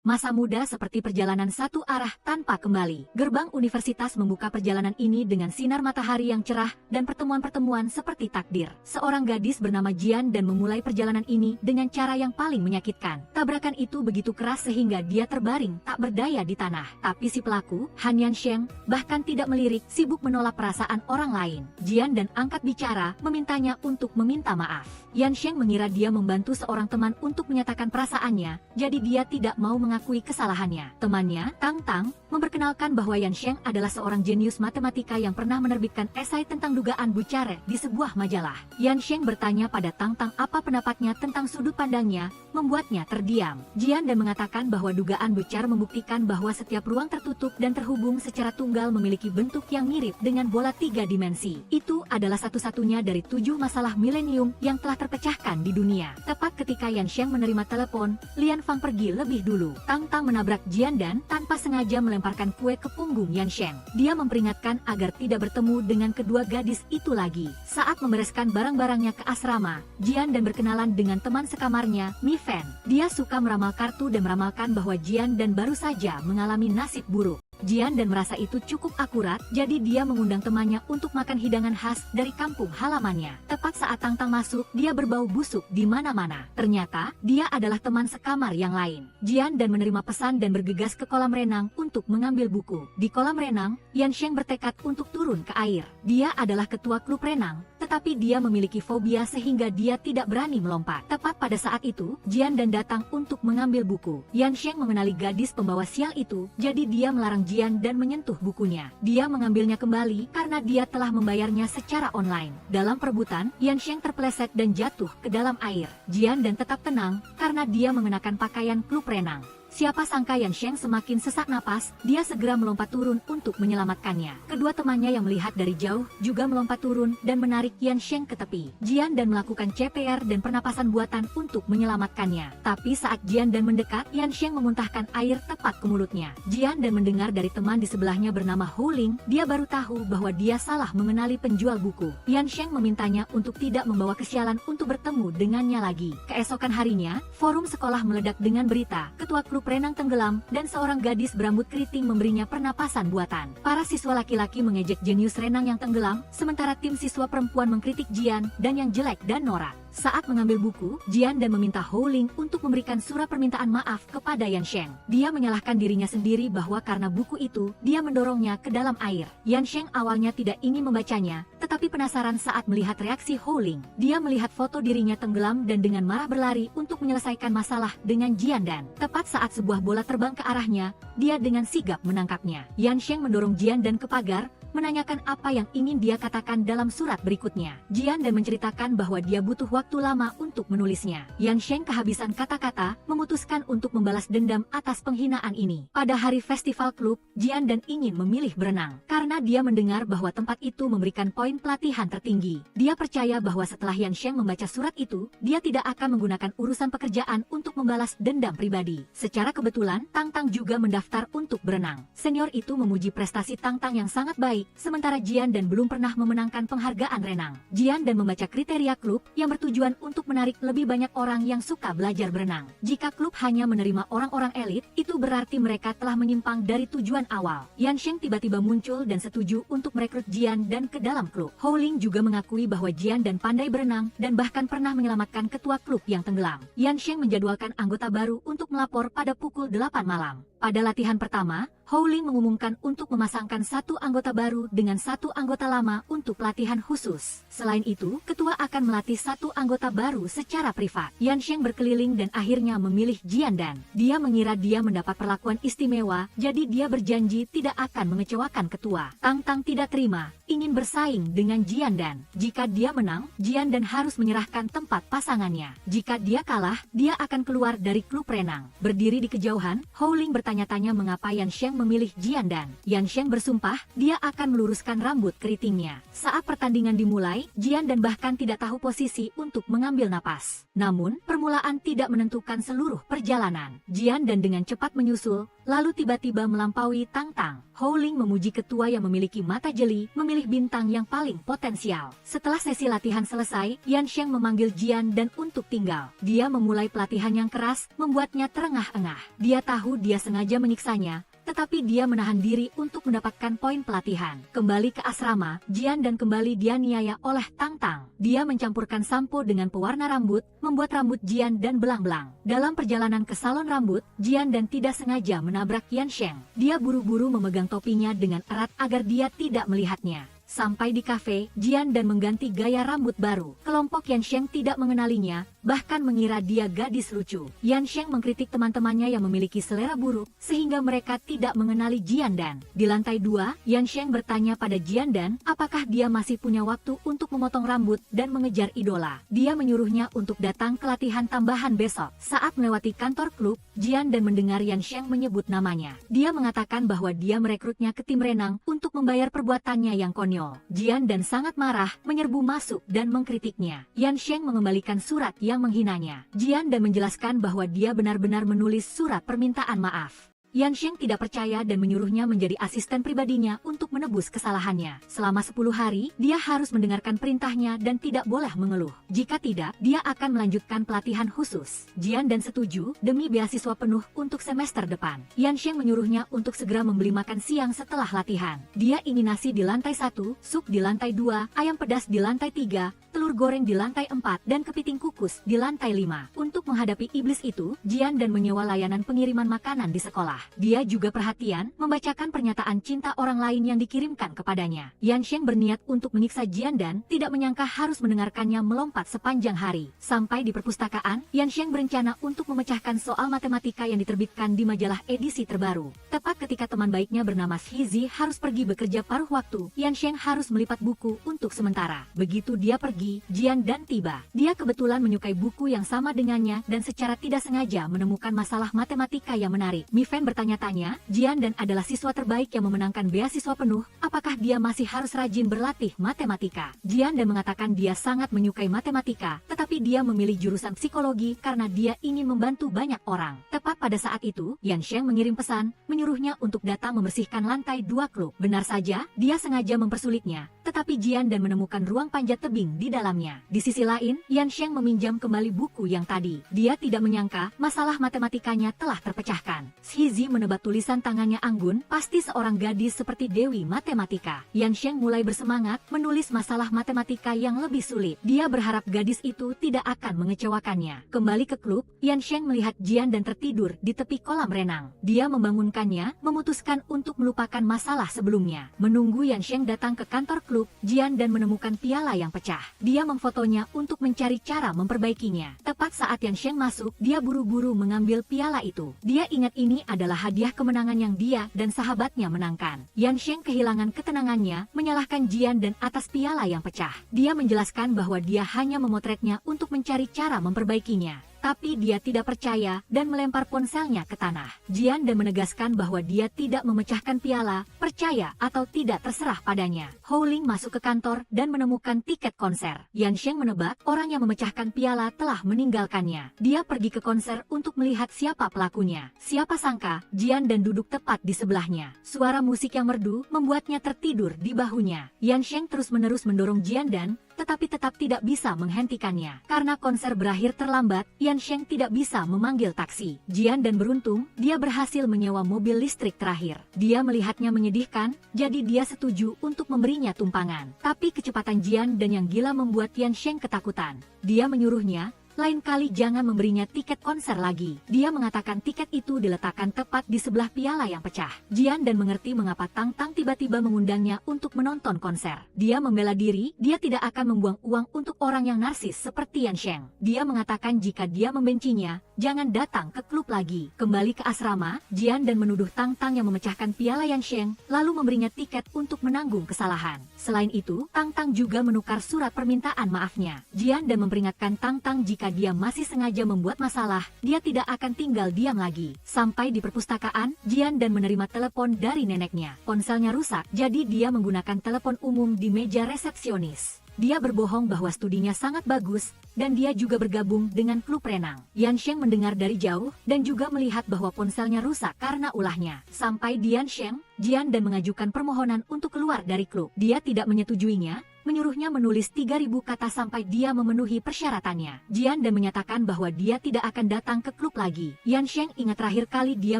Masa muda seperti perjalanan satu arah tanpa kembali. Gerbang universitas membuka perjalanan ini dengan sinar matahari yang cerah dan pertemuan-pertemuan seperti takdir. Seorang gadis bernama Jian dan memulai perjalanan ini dengan cara yang paling menyakitkan. Tabrakan itu begitu keras sehingga dia terbaring tak berdaya di tanah. Tapi si pelaku, Han Yansheng, bahkan tidak melirik, sibuk menolak perasaan orang lain. Jian dan angkat bicara, memintanya untuk meminta maaf. Yansheng mengira dia membantu seorang teman untuk menyatakan perasaannya, jadi dia tidak mau mengakui kesalahannya. Temannya, Tang Tang, memperkenalkan bahwa Yansheng adalah seorang jenius matematika yang pernah menerbitkan esai tentang dugaan bucare di sebuah majalah. Yansheng bertanya pada Tang Tang apa pendapatnya tentang sudut pandangnya, membuatnya terdiam. Jian dan mengatakan bahwa dugaan bucar membuktikan bahwa setiap ruang tertutup dan terhubung secara tunggal memiliki bentuk yang mirip dengan bola 3 dimensi. Itu adalah satu-satunya dari 7 masalah milenium yang telah terpecahkan di dunia. Tepat ketika Yansheng menerima telepon, Lian Fang pergi lebih dulu. Tang Tang menabrak Jian dan tanpa sengaja melemparkan kue ke punggung Yansheng. Dia memperingatkan agar tidak bertemu dengan kedua gadis itu lagi. Saat membereskan barang-barangnya ke asrama, Jian dan berkenalan dengan teman sekamarnya, Mi Fen. Dia suka meramal kartu dan meramalkan bahwa Jian dan baru saja mengalami nasib buruk. Jian dan merasa itu cukup akurat, jadi dia mengundang temannya untuk makan hidangan khas dari kampung halamannya. Tepat saat Tang Tang masuk, dia berbau busuk di mana-mana. Ternyata, dia adalah teman sekamar yang lain. Jian dan menerima pesan dan bergegas ke kolam renang untuk mengambil buku. Di kolam renang, Yansheng bertekad untuk turun ke air. Dia adalah ketua klub renang, tetapi dia memiliki fobia sehingga dia tidak berani melompat. Tepat pada saat itu, Jian dan datang untuk mengambil buku. Yansheng mengenali gadis pembawa sial itu, jadi dia melarang Jian dan menyentuh bukunya. Dia mengambilnya kembali karena dia telah membayarnya secara online. Dalam perebutan, Yansheng terpeleset dan jatuh ke dalam air. Jian dan tetap tenang karena dia mengenakan pakaian klub renang. Siapa sangka Yansheng semakin sesak napas, dia segera melompat turun untuk menyelamatkannya. Kedua temannya yang melihat dari jauh juga melompat turun dan menarik Yansheng ke tepi. Jian dan melakukan CPR dan pernapasan buatan untuk menyelamatkannya. Tapi saat Jian dan mendekat, Yansheng memuntahkan air tepat ke mulutnya. Jian dan mendengar dari teman di sebelahnya bernama Hou Ling, dia baru tahu bahwa dia salah mengenali penjual buku. Yansheng memintanya untuk tidak membawa kesialan untuk bertemu dengannya lagi. Keesokan harinya, forum sekolah meledak dengan berita, ketua klub renang tenggelam, dan seorang gadis berambut keriting memberinya pernapasan buatan. Para siswa laki-laki mengejek jenius renang yang tenggelam, sementara tim siswa perempuan mengkritik Jian dan yang jelek dan norak. Saat mengambil buku, Jian dan meminta Hou Ling untuk memberikan surat permintaan maaf kepada Yansheng. Dia menyalahkan dirinya sendiri bahwa karena buku itu, dia mendorongnya ke dalam air. Yansheng awalnya tidak ingin membacanya, tetapi penasaran saat melihat reaksi Hou Ling. Dia melihat foto dirinya tenggelam dan dengan marah berlari untuk menyelesaikan masalah dengan Jian dan. Tepat saat sebuah bola terbang ke arahnya, dia dengan sigap menangkapnya. Yansheng mendorong Jian dan ke pagar, menanyakan apa yang ingin dia katakan dalam surat berikutnya. Jian dan menceritakan bahwa dia butuh waktu lama untuk menulisnya. Yansheng kehabisan kata-kata, memutuskan untuk membalas dendam atas penghinaan ini. Pada hari festival klub, Jian dan ingin memilih berenang. Karena dia mendengar bahwa tempat itu memberikan poin pelatihan tertinggi. Dia percaya bahwa setelah Yansheng membaca surat itu, dia tidak akan menggunakan urusan pekerjaan untuk membalas dendam pribadi. Secara kebetulan, Tang Tang juga mendaftar untuk berenang. Senior itu memuji prestasi Tang Tang yang sangat baik, sementara Jian dan belum pernah memenangkan penghargaan renang. Jian dan membaca kriteria klub yang bertujuan untuk menarik lebih banyak orang yang suka belajar berenang. Jika klub hanya menerima orang-orang elit, itu berarti mereka telah menyimpang dari tujuan awal. Yansheng tiba-tiba muncul dan setuju untuk merekrut Jian dan ke dalam klub. Hou Ling juga mengakui bahwa Jian dan pandai berenang dan bahkan pernah menyelamatkan ketua klub yang tenggelam. Yansheng menjadwalkan anggota baru untuk melapor pada pukul 8 malam. Pada latihan pertama, Hou Ling mengumumkan untuk memasangkan satu anggota baru dengan satu anggota lama untuk latihan khusus. Selain itu, ketua akan melatih satu anggota baru secara privat. Yansheng berkeliling dan akhirnya memilih Jian dan. Dia mengira dia mendapat perlakuan istimewa, jadi dia berjanji tidak akan mengecewakan ketua. Tang Tang tidak terima, ingin bersaing dengan Jian dan. Jika dia menang, Jian dan harus menyerahkan tempat pasangannya. Jika dia kalah, dia akan keluar dari klub renang. Berdiri di kejauhan, Hou Ling bertanya-tanya mengapa Yansheng Sheng memilih Jian Dan. Yan Sheng bersumpah dia akan meluruskan rambut keritingnya. Saat pertandingan dimulai, Jian Dan bahkan tidak tahu posisi untuk mengambil napas. Namun, permulaan tidak menentukan seluruh perjalanan. Jian Dan dengan cepat menyusul, lalu tiba-tiba melampaui Tang Tang. Howling memuji ketua yang memiliki mata jeli, memilih bintang yang paling potensial. Setelah sesi latihan selesai, Yan Sheng memanggil Jian Dan untuk tinggal. Dia memulai pelatihan yang keras, membuatnya terengah-engah. Dia tahu dia sengaja menyiksanya, tetapi dia menahan diri untuk mendapatkan poin pelatihan. Kembali ke asrama, Jian Dan kembali dianiaya oleh Tang Tang. Dia mencampurkan sampo dengan pewarna rambut, membuat rambut Jian Dan belang-belang. Dalam perjalanan ke salon rambut, Jian Dan tidak sengaja menabrak Yan Sheng. Dia buru-buru memegang topinya dengan erat agar dia tidak melihatnya. Sampai di kafe, Jian Dan mengganti gaya rambut baru. Kelompok Yan Sheng tidak mengenalinya, bahkan mengira dia gadis lucu. Yan Sheng mengkritik teman-temannya yang memiliki selera buruk, sehingga mereka tidak mengenali Jian Dan. Di lantai 2, Yan Sheng bertanya pada Jian Dan, apakah dia masih punya waktu untuk memotong rambut dan mengejar idola. Dia menyuruhnya untuk datang ke latihan tambahan besok. Saat melewati kantor klub, Jian Dan mendengar Yan Sheng menyebut namanya. Dia mengatakan bahwa dia merekrutnya ke tim renang untuk membayar perbuatannya yang konyol. Jian Dan sangat marah, menyerbu masuk dan mengkritiknya. Yan Sheng mengembalikan surat yang menghinanya. Jian Dan menjelaskan bahwa dia benar-benar menulis surat permintaan maaf. Yan Sheng tidak percaya dan menyuruhnya menjadi asisten pribadinya untuk menebus kesalahannya. Selama 10 hari, dia harus mendengarkan perintahnya dan tidak boleh mengeluh. Jika tidak, dia akan melanjutkan pelatihan khusus. Jian Dan setuju demi beasiswa penuh untuk semester depan. Yan Sheng menyuruhnya untuk segera membeli makan siang setelah latihan. Dia ingin nasi di lantai 1, sup di lantai 2, ayam pedas di lantai 3, telur goreng di lantai 4, dan kepiting kukus di lantai 5. Untuk menghadapi iblis itu, Jian Dan menyewa layanan pengiriman makanan di sekolah. Dia juga perhatian membacakan pernyataan cinta orang lain yang dikirimkan kepadanya. Yan Sheng berniat untuk menyiksa Jian Dan, tidak menyangka harus mendengarkannya melompat sepanjang hari. Sampai di perpustakaan, Yan Sheng berencana untuk memecahkan soal matematika yang diterbitkan di majalah edisi terbaru. Tepat ketika teman baiknya bernama Shizi harus pergi bekerja paruh waktu, Yan Sheng harus melipat buku untuk sementara. Begitu dia pergi, Jian Dan tiba. Dia kebetulan menyukai buku yang sama dengannya dan secara tidak sengaja menemukan masalah matematika yang menarik. Mifen bertanya-tanya, Jian Dan adalah siswa terbaik yang memenangkan beasiswa penuh, apakah dia masih harus rajin berlatih matematika? Jian Dan mengatakan dia sangat menyukai matematika, tetapi dia memilih jurusan psikologi karena dia ingin membantu banyak orang. Tepat pada saat itu, Yan Sheng mengirim pesan, menyuruhnya untuk datang membersihkan lantai 2 klub. Benar saja, dia sengaja mempersulitnya, tetapi Jian Dan menemukan ruang panjat tebing di dalamnya. Di sisi lain, Yan Sheng meminjam kembali buku yang tadi. Dia tidak menyangka masalah matematikanya telah terpecahkan. Shizi menebak tulisan tangannya anggun, pasti seorang gadis seperti Dewi Matematika. Yan Sheng mulai bersemangat menulis masalah matematika yang lebih sulit. Dia berharap gadis itu tidak akan mengecewakannya. Kembali ke klub, Yan Sheng melihat Jian Dan tertidur di tepi kolam renang. Dia membangunkannya, memutuskan untuk melupakan masalah sebelumnya. Menunggu Yan Sheng datang ke kantor klub, Jian Dan menemukan piala yang pecah. Dia memfotonya untuk mencari cara memperbaikinya. Tepat saat Yan Sheng masuk, dia buru-buru mengambil piala itu. Dia ingat ini adalah hadiah kemenangan yang dia dan sahabatnya menangkan. Yan Sheng kehilangan ketenangannya, menyalahkan Jian Dan atas piala yang pecah. Dia menjelaskan bahwa dia hanya memotretnya untuk mencari cara memperbaikinya. Tapi dia tidak percaya dan melempar ponselnya ke tanah. Jian Dan menegaskan bahwa dia tidak memecahkan piala, percaya atau tidak terserah padanya. Howling masuk ke kantor dan menemukan tiket konser. Yan Sheng menebak orang yang memecahkan piala telah meninggalkannya. Dia pergi ke konser untuk melihat siapa pelakunya. Siapa sangka, Jian Dan duduk tepat di sebelahnya. Suara musik yang merdu membuatnya tertidur di bahunya. Yan Sheng terus-menerus mendorong Jian Dan, tetapi tetap tidak bisa menghentikannya. Karena konser berakhir terlambat, Yan Sheng tidak bisa memanggil taksi. Jian Dan beruntung, dia berhasil menyewa mobil listrik terakhir. Dia melihatnya menyedihkan, jadi dia setuju untuk memberinya tumpangan. Tapi kecepatan Jian Dan yang gila membuat Yan Sheng ketakutan. Dia menyuruhnya, lain kali jangan memberinya tiket konser lagi. Dia mengatakan tiket itu diletakkan tepat di sebelah piala yang pecah. Jian Dan mengerti mengapa Tang Tang tiba-tiba mengundangnya untuk menonton konser. Dia membela diri, dia tidak akan membuang uang untuk orang yang narsis seperti Yan Sheng. Dia mengatakan jika dia membencinya, jangan datang ke klub lagi. Kembali ke asrama, Jian dan menuduh Tang Tang yang memecahkan piala Yansheng, lalu memberinya tiket untuk menanggung kesalahan. Selain itu, Tang Tang juga menukar surat permintaan maafnya. Jian dan memperingatkan Tang Tang jika dia masih sengaja membuat masalah, dia tidak akan tinggal diam lagi. Sampai di perpustakaan, Jian dan menerima telepon dari neneknya. Ponselnya rusak, jadi dia menggunakan telepon umum di meja resepsionis. Dia berbohong bahwa studinya sangat bagus, dan dia juga bergabung dengan klub renang. Yansheng mendengar dari jauh, dan juga melihat bahwa ponselnya rusak karena ulahnya. Sampai di Yansheng, Jian dan mengajukan permohonan untuk keluar dari klub. Dia tidak menyetujuinya, menyuruhnya menulis 3.000 kata sampai dia memenuhi persyaratannya. Jian dan menyatakan bahwa dia tidak akan datang ke klub lagi. Yansheng ingat terakhir kali dia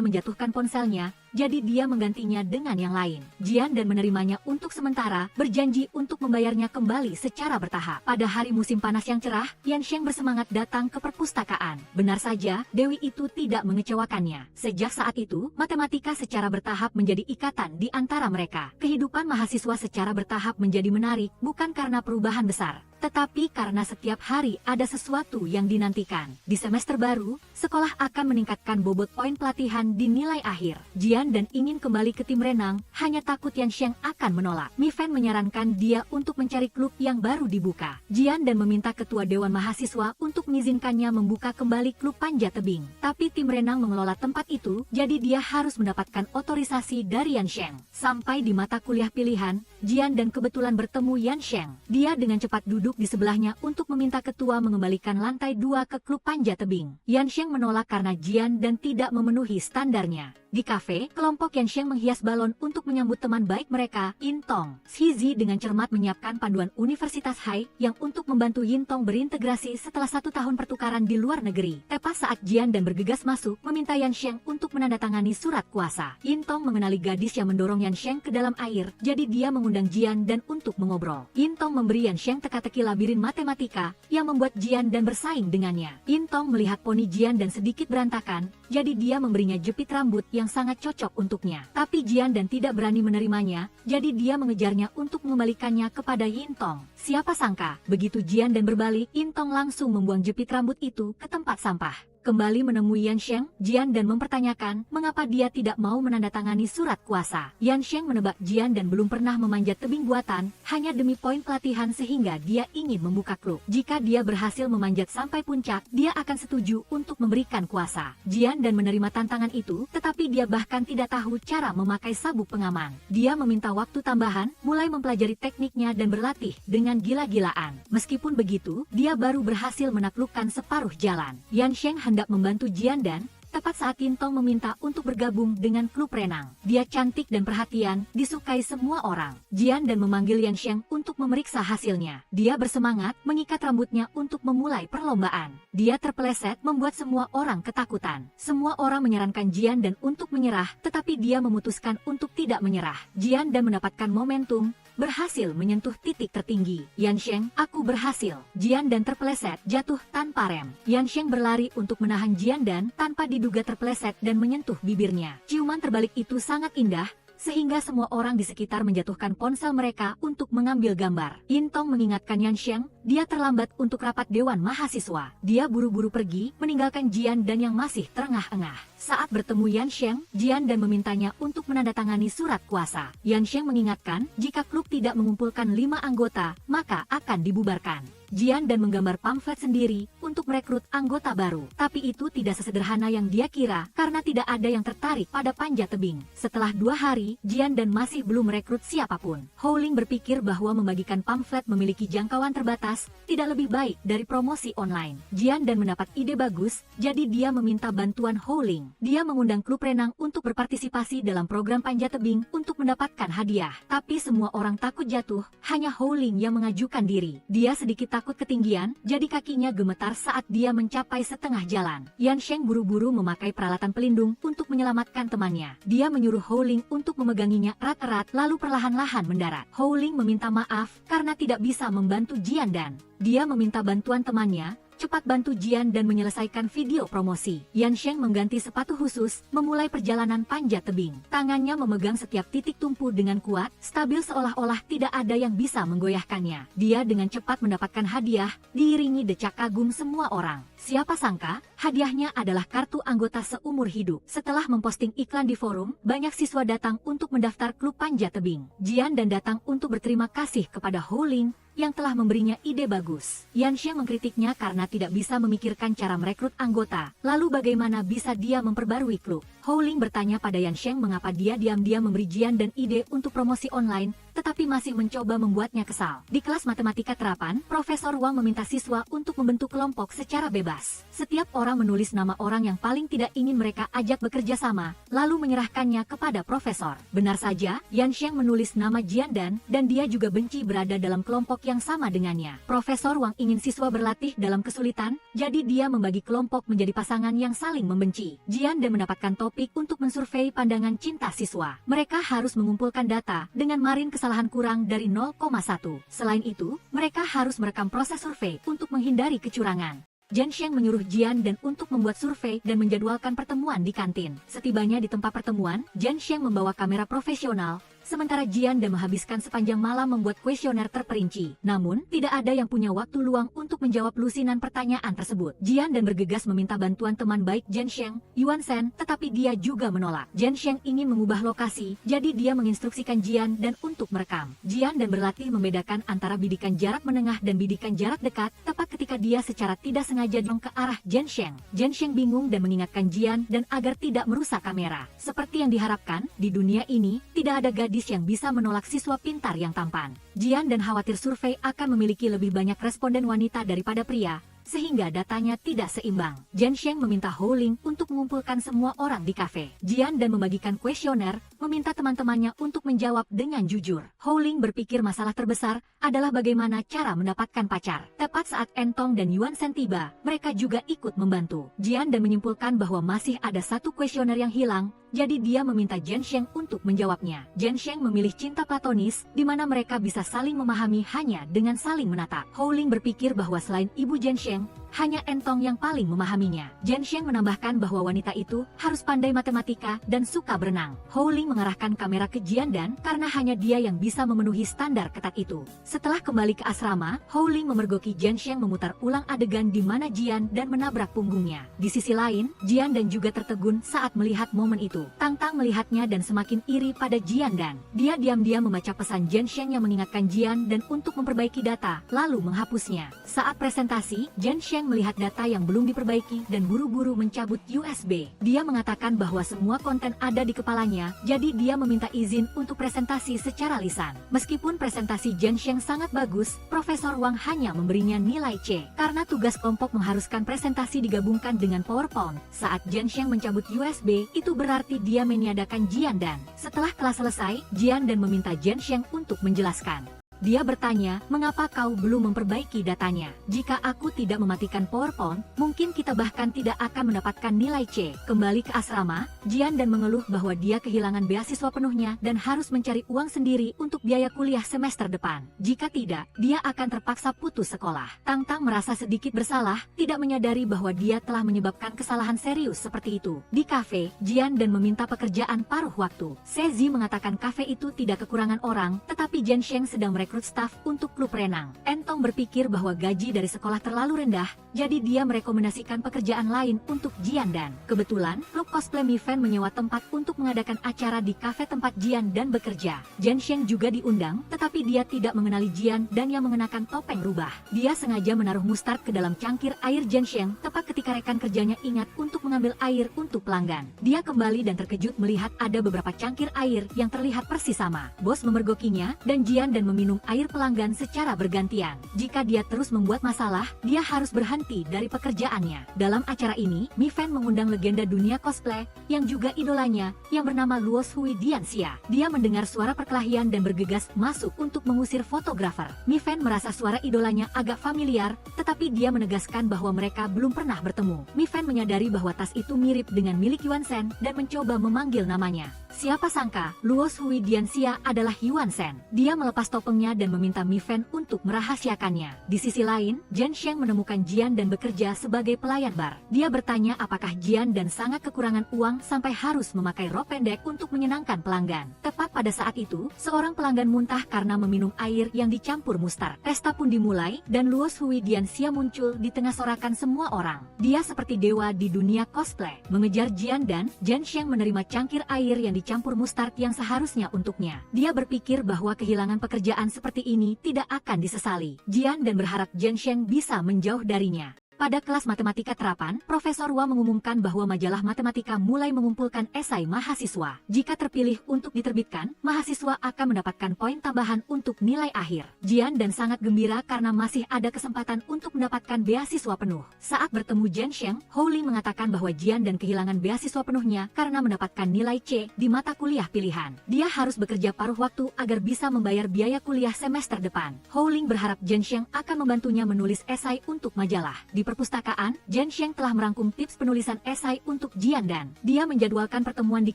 menjatuhkan ponselnya, jadi dia menggantinya dengan yang lain. Jian dan menerimanya untuk sementara, berjanji untuk membayarnya kembali secara bertahap. Pada hari musim panas yang cerah, Yansheng bersemangat datang ke perpustakaan. Benar saja, Dewi itu tidak mengecewakannya. Sejak saat itu, matematika secara bertahap menjadi ikatan di antara mereka. Kehidupan mahasiswa secara bertahap menjadi menarik, bukan karena perubahan besar, tetapi karena setiap hari ada sesuatu yang dinantikan. Di semester baru, sekolah akan meningkatkan bobot poin pelatihan di nilai akhir. Jian dan ingin kembali ke tim renang, hanya takut Yansheng akan menolak. Mi Fan menyarankan dia untuk mencari klub yang baru dibuka. Jian dan meminta ketua dewan mahasiswa untuk mengizinkannya membuka kembali klub panjat tebing. Tapi tim renang mengelola tempat itu, jadi dia harus mendapatkan otorisasi dari Yansheng. Sampai di mata kuliah pilihan, Jian dan kebetulan bertemu Yansheng. Dia dengan cepat duduk di sebelahnya untuk meminta ketua mengembalikan lantai 2 ke klub panjat tebing. Yansheng menolak karena Jian dan tidak memenuhi standarnya. Di kafe, kelompok Yansheng menghias balon untuk menyambut teman baik mereka, Yintong. Xizi dengan cermat menyiapkan panduan Universitas Hai yang untuk membantu Yintong berintegrasi setelah 1 tahun pertukaran di luar negeri. Tepat saat Jian dan bergegas masuk, meminta Yansheng untuk menandatangani surat kuasa. Yintong mengenali gadis yang mendorong Yansheng ke dalam air, jadi dia mengundang Jian dan untuk mengobrol. Yintong memberi Yansheng teka-teki labirin matematika yang membuat Jian dan bersaing dengannya. Yintong melihat poni Jian dan sedikit berantakan, jadi dia memberinya jepit rambut yang sangat cocok untuknya. Tapi Jian dan tidak berani menerimanya, jadi dia mengejarnya untuk mengembalikannya kepada Yintong. Siapa sangka, begitu Jian dan berbalik, Yintong langsung membuang jepit rambut itu ke tempat sampah. Kembali menemui Yansheng, Jian dan mempertanyakan mengapa dia tidak mau menandatangani surat kuasa. Yansheng menebak Jian dan belum pernah memanjat tebing buatan, hanya demi poin pelatihan sehingga dia ingin membuka klub. Jika dia berhasil memanjat sampai puncak, dia akan setuju untuk memberikan kuasa. Jian dan menerima tantangan itu, tetapi dia bahkan tidak tahu cara memakai sabuk pengaman. Dia meminta waktu tambahan, mulai mempelajari tekniknya dan berlatih dengan gila-gilaan. Meskipun begitu, dia baru berhasil menaklukkan separuh jalan. Yansheng hendak membantu Jian dan tepat saat Yintong meminta untuk bergabung dengan klub renang. Dia cantik dan perhatian, disukai semua orang. Jian dan memanggil Yansheng untuk memeriksa hasilnya. Dia bersemangat, mengikat rambutnya untuk memulai perlombaan. Dia terpeleset, membuat semua orang ketakutan. Semua orang menyarankan Jian dan untuk menyerah, tetapi dia memutuskan untuk tidak menyerah. Jian dan mendapatkan momentum, berhasil menyentuh titik tertinggi. Yansheng, aku berhasil. Jian dan terpeleset, jatuh tanpa rem. Yansheng berlari untuk menahan Jian dan tanpa diduga terpeleset dan menyentuh bibirnya. Ciuman terbalik itu sangat indah, sehingga semua orang di sekitar menjatuhkan ponsel mereka untuk mengambil gambar. Yintong mengingatkan Yansheng, dia terlambat untuk rapat dewan mahasiswa. Dia buru-buru pergi, meninggalkan Jian dan yang masih terengah-engah. Saat bertemu Yansheng, Jian dan memintanya untuk menandatangani surat kuasa. Yansheng mengingatkan, jika klub tidak mengumpulkan 5 anggota, maka akan dibubarkan. Jian dan menggambar pamflet sendiri untuk merekrut anggota baru. Tapi itu tidak sesederhana yang dia kira, karena tidak ada yang tertarik pada panjat tebing. Setelah 2 hari, Jian dan masih belum merekrut siapapun. Howling berpikir bahwa membagikan pamflet memiliki jangkauan terbatas, tidak lebih baik dari promosi online. Jian dan mendapat ide bagus, jadi dia meminta bantuan Howling. Dia mengundang klub renang untuk berpartisipasi dalam program panjat tebing untuk mendapatkan hadiah. Tapi semua orang takut jatuh, hanya Howling yang mengajukan diri. Dia sedikit takut ketinggian, jadi kakinya gemetar saat dia mencapai setengah jalan. Yansheng buru-buru memakai peralatan pelindung untuk menyelamatkan temannya. Dia menyuruh Howling untuk memeganginya erat-erat lalu perlahan-lahan mendarat. Howling meminta maaf karena tidak bisa membantu Jian dan dia meminta bantuan temannya, cepat bantu Jian dan menyelesaikan video promosi. Yansheng mengganti sepatu khusus, memulai perjalanan panjat tebing. Tangannya memegang setiap titik tumpu dengan kuat, stabil seolah-olah tidak ada yang bisa menggoyahkannya. Dia dengan cepat mendapatkan hadiah, diiringi decak kagum semua orang. Siapa sangka, hadiahnya adalah kartu anggota seumur hidup. Setelah memposting iklan di forum, banyak siswa datang untuk mendaftar klub panjat tebing. Jian dan datang untuk berterima kasih kepada Houling yang telah memberinya ide bagus. Yansheng mengkritiknya karena tidak bisa memikirkan cara merekrut anggota. Lalu bagaimana bisa dia memperbarui klub? Houling bertanya pada Yansheng mengapa dia diam-diam memberi Jian dan ide untuk promosi online, tetapi masih mencoba membuatnya kesal. Di kelas matematika terapan, Profesor Wang meminta siswa untuk membentuk kelompok secara bebas. Setiap orang menulis nama orang yang paling tidak ingin mereka ajak bekerja sama, lalu menyerahkannya kepada profesor. Benar saja, Yansheng menulis nama Jian dan dia juga benci berada dalam kelompok yang sama dengannya. Profesor Wang ingin siswa berlatih dalam kesulitan, jadi dia membagi kelompok menjadi pasangan yang saling membenci. Jian dan mendapatkan topik untuk mensurvei pandangan cinta siswa. Mereka harus mengumpulkan data dengan margin kesalahan kurang dari 0,1. Selain itu, mereka harus merekam proses survei untuk menghindari kecurangan. Yansheng menyuruh Jian dan untuk membuat survei dan menjadwalkan pertemuan di kantin. Setibanya di tempat pertemuan, Yansheng membawa kamera profesional, sementara Jian dan menghabiskan sepanjang malam membuat kuesioner terperinci. Namun, tidak ada yang punya waktu luang untuk menjawab lusinan pertanyaan tersebut. Jian dan bergegas meminta bantuan teman baik Yansheng, Yuan Shen, tetapi dia juga menolak. Yansheng ingin mengubah lokasi, jadi dia menginstruksikan Jian dan untuk merekam. Jian dan berlatih membedakan antara bidikan jarak menengah dan bidikan jarak dekat, tepat ketika dia secara tidak sengaja dorong ke arah Yansheng. Yansheng bingung dan mengingatkan Jian dan agar tidak merusak kamera. Seperti yang diharapkan, di dunia ini, tidak ada gadis yang bisa menolak siswa pintar yang tampan. Jian dan khawatir survei akan memiliki lebih banyak responden wanita daripada pria, sehingga datanya tidak seimbang. Yansheng meminta Houling untuk mengumpulkan semua orang di kafe. Jian dan membagikan kuesioner, meminta teman-temannya untuk menjawab dengan jujur. Houling berpikir masalah terbesar adalah bagaimana cara mendapatkan pacar. Tepat saat Entong dan Yuan Shen tiba, mereka juga ikut membantu. Jian dan menyimpulkan bahwa masih ada satu kuesioner yang hilang, jadi dia meminta Yansheng untuk menjawabnya. Yansheng memilih cinta platonis, di mana mereka bisa saling memahami hanya dengan saling menatap. Houling berpikir bahwa selain ibu Yansheng, hanya Entong yang paling memahaminya. Yansheng menambahkan bahwa wanita itu harus pandai matematika dan suka berenang. Houling mengarahkan kamera ke Jian dan karena hanya dia yang bisa memenuhi standar ketat itu. Setelah kembali ke asrama, Houling memergoki Yansheng memutar ulang adegan di mana Jian dan menabrak punggungnya. Di sisi lain, Jian dan juga tertegun saat melihat momen itu. Tang Tang melihatnya dan semakin iri pada Jian dan dia diam-diam membaca pesan Yansheng yang mengingatkan Jian dan untuk memperbaiki data, lalu menghapusnya. Saat presentasi, Yansheng melihat data yang belum diperbaiki dan buru-buru mencabut USB. Dia mengatakan bahwa semua konten ada di kepalanya, jadi dia meminta izin untuk presentasi secara lisan. Meskipun presentasi Yansheng sangat bagus, Profesor Wang hanya memberinya nilai C. Karena tugas kelompok mengharuskan presentasi digabungkan dengan PowerPoint. Saat Yansheng mencabut USB, itu berarti dia meniadakan Jian dan. Setelah kelas selesai, Jian dan meminta Yansheng untuk menjelaskan. Dia bertanya, mengapa kau belum memperbaiki datanya? Jika aku tidak mematikan PowerPoint, mungkin kita bahkan tidak akan mendapatkan nilai C. Kembali ke asrama, Jian dan mengeluh bahwa dia kehilangan beasiswa penuhnya dan harus mencari uang sendiri untuk biaya kuliah semester depan. Jika tidak, dia akan terpaksa putus sekolah. Tang Tang merasa sedikit bersalah, tidak menyadari bahwa dia telah menyebabkan kesalahan serius seperti itu. Di kafe, Jian dan meminta pekerjaan paruh waktu. Sezi mengatakan kafe itu tidak kekurangan orang, tetapi Yansheng sedang merekrut staf untuk klub renang. Entong berpikir bahwa gaji dari sekolah terlalu rendah, jadi dia merekomendasikan pekerjaan lain untuk Jian dan. Kebetulan, klub cosplay Mifen menyewa tempat untuk mengadakan acara di kafe tempat Jian dan bekerja. Yansheng juga diundang, tetapi dia tidak mengenali Jian dan yang mengenakan topeng rubah. Dia sengaja menaruh mustard ke dalam cangkir air Yansheng tepat ketika rekan kerjanya ingat untuk mengambil air untuk pelanggan. Dia kembali dan terkejut melihat ada beberapa cangkir air yang terlihat persis sama. Bos memergokinya dan Jian dan meminum air pelanggan secara bergantian. Jika dia terus membuat masalah, dia harus berhenti dari pekerjaannya. Dalam acara ini, Mifen mengundang legenda dunia cosplay, yang juga idolanya, yang bernama Luo Shui Dianxia. Dia mendengar suara perkelahian dan bergegas masuk untuk mengusir fotografer. Mifen merasa suara idolanya agak familiar, tetapi dia menegaskan bahwa mereka belum pernah bertemu. Mifen menyadari bahwa tas itu mirip dengan milik Yuan Shen dan mencoba memanggil namanya. Siapa sangka, Luo Shui Dianxia adalah Yuan Shen. Dia melepas topengnya menyimpannya dan meminta Mi Fan untuk merahasiakannya. Di sisi lain, Jen Sheng menemukan Jian dan bekerja sebagai pelayan bar. Dia bertanya apakah Jian dan sangat kekurangan uang sampai harus memakai rok pendek untuk menyenangkan pelanggan. Tepat pada saat itu, seorang pelanggan muntah karena meminum air yang dicampur mustar. Pesta pun dimulai, dan Luos Hui Dianxia muncul di tengah sorakan semua orang. Dia seperti dewa di dunia cosplay. Mengejar Jian dan, Jen Sheng menerima cangkir air yang dicampur mustard yang seharusnya untuknya. Dia berpikir bahwa kehilangan pekerjaan seperti ini tidak akan disesali. Jian dan berharap Jen Sheng bisa menjauh darinya. Pada kelas matematika terapan, Profesor Hua mengumumkan bahwa majalah matematika mulai mengumpulkan esai mahasiswa. Jika terpilih untuk diterbitkan, mahasiswa akan mendapatkan poin tambahan untuk nilai akhir. Jian dan sangat gembira karena masih ada kesempatan untuk mendapatkan beasiswa penuh. Saat bertemu Jen Sheng, Hou Ling mengatakan bahwa Jian dan kehilangan beasiswa penuhnya karena mendapatkan nilai C di mata kuliah pilihan. Dia harus bekerja paruh waktu agar bisa membayar biaya kuliah semester depan. Hou Ling berharap Jen Sheng akan membantunya menulis esai untuk majalah. Di perpustakaan, Jen Sheng telah merangkum tips penulisan esai untuk Jian dan. Dia menjadwalkan pertemuan di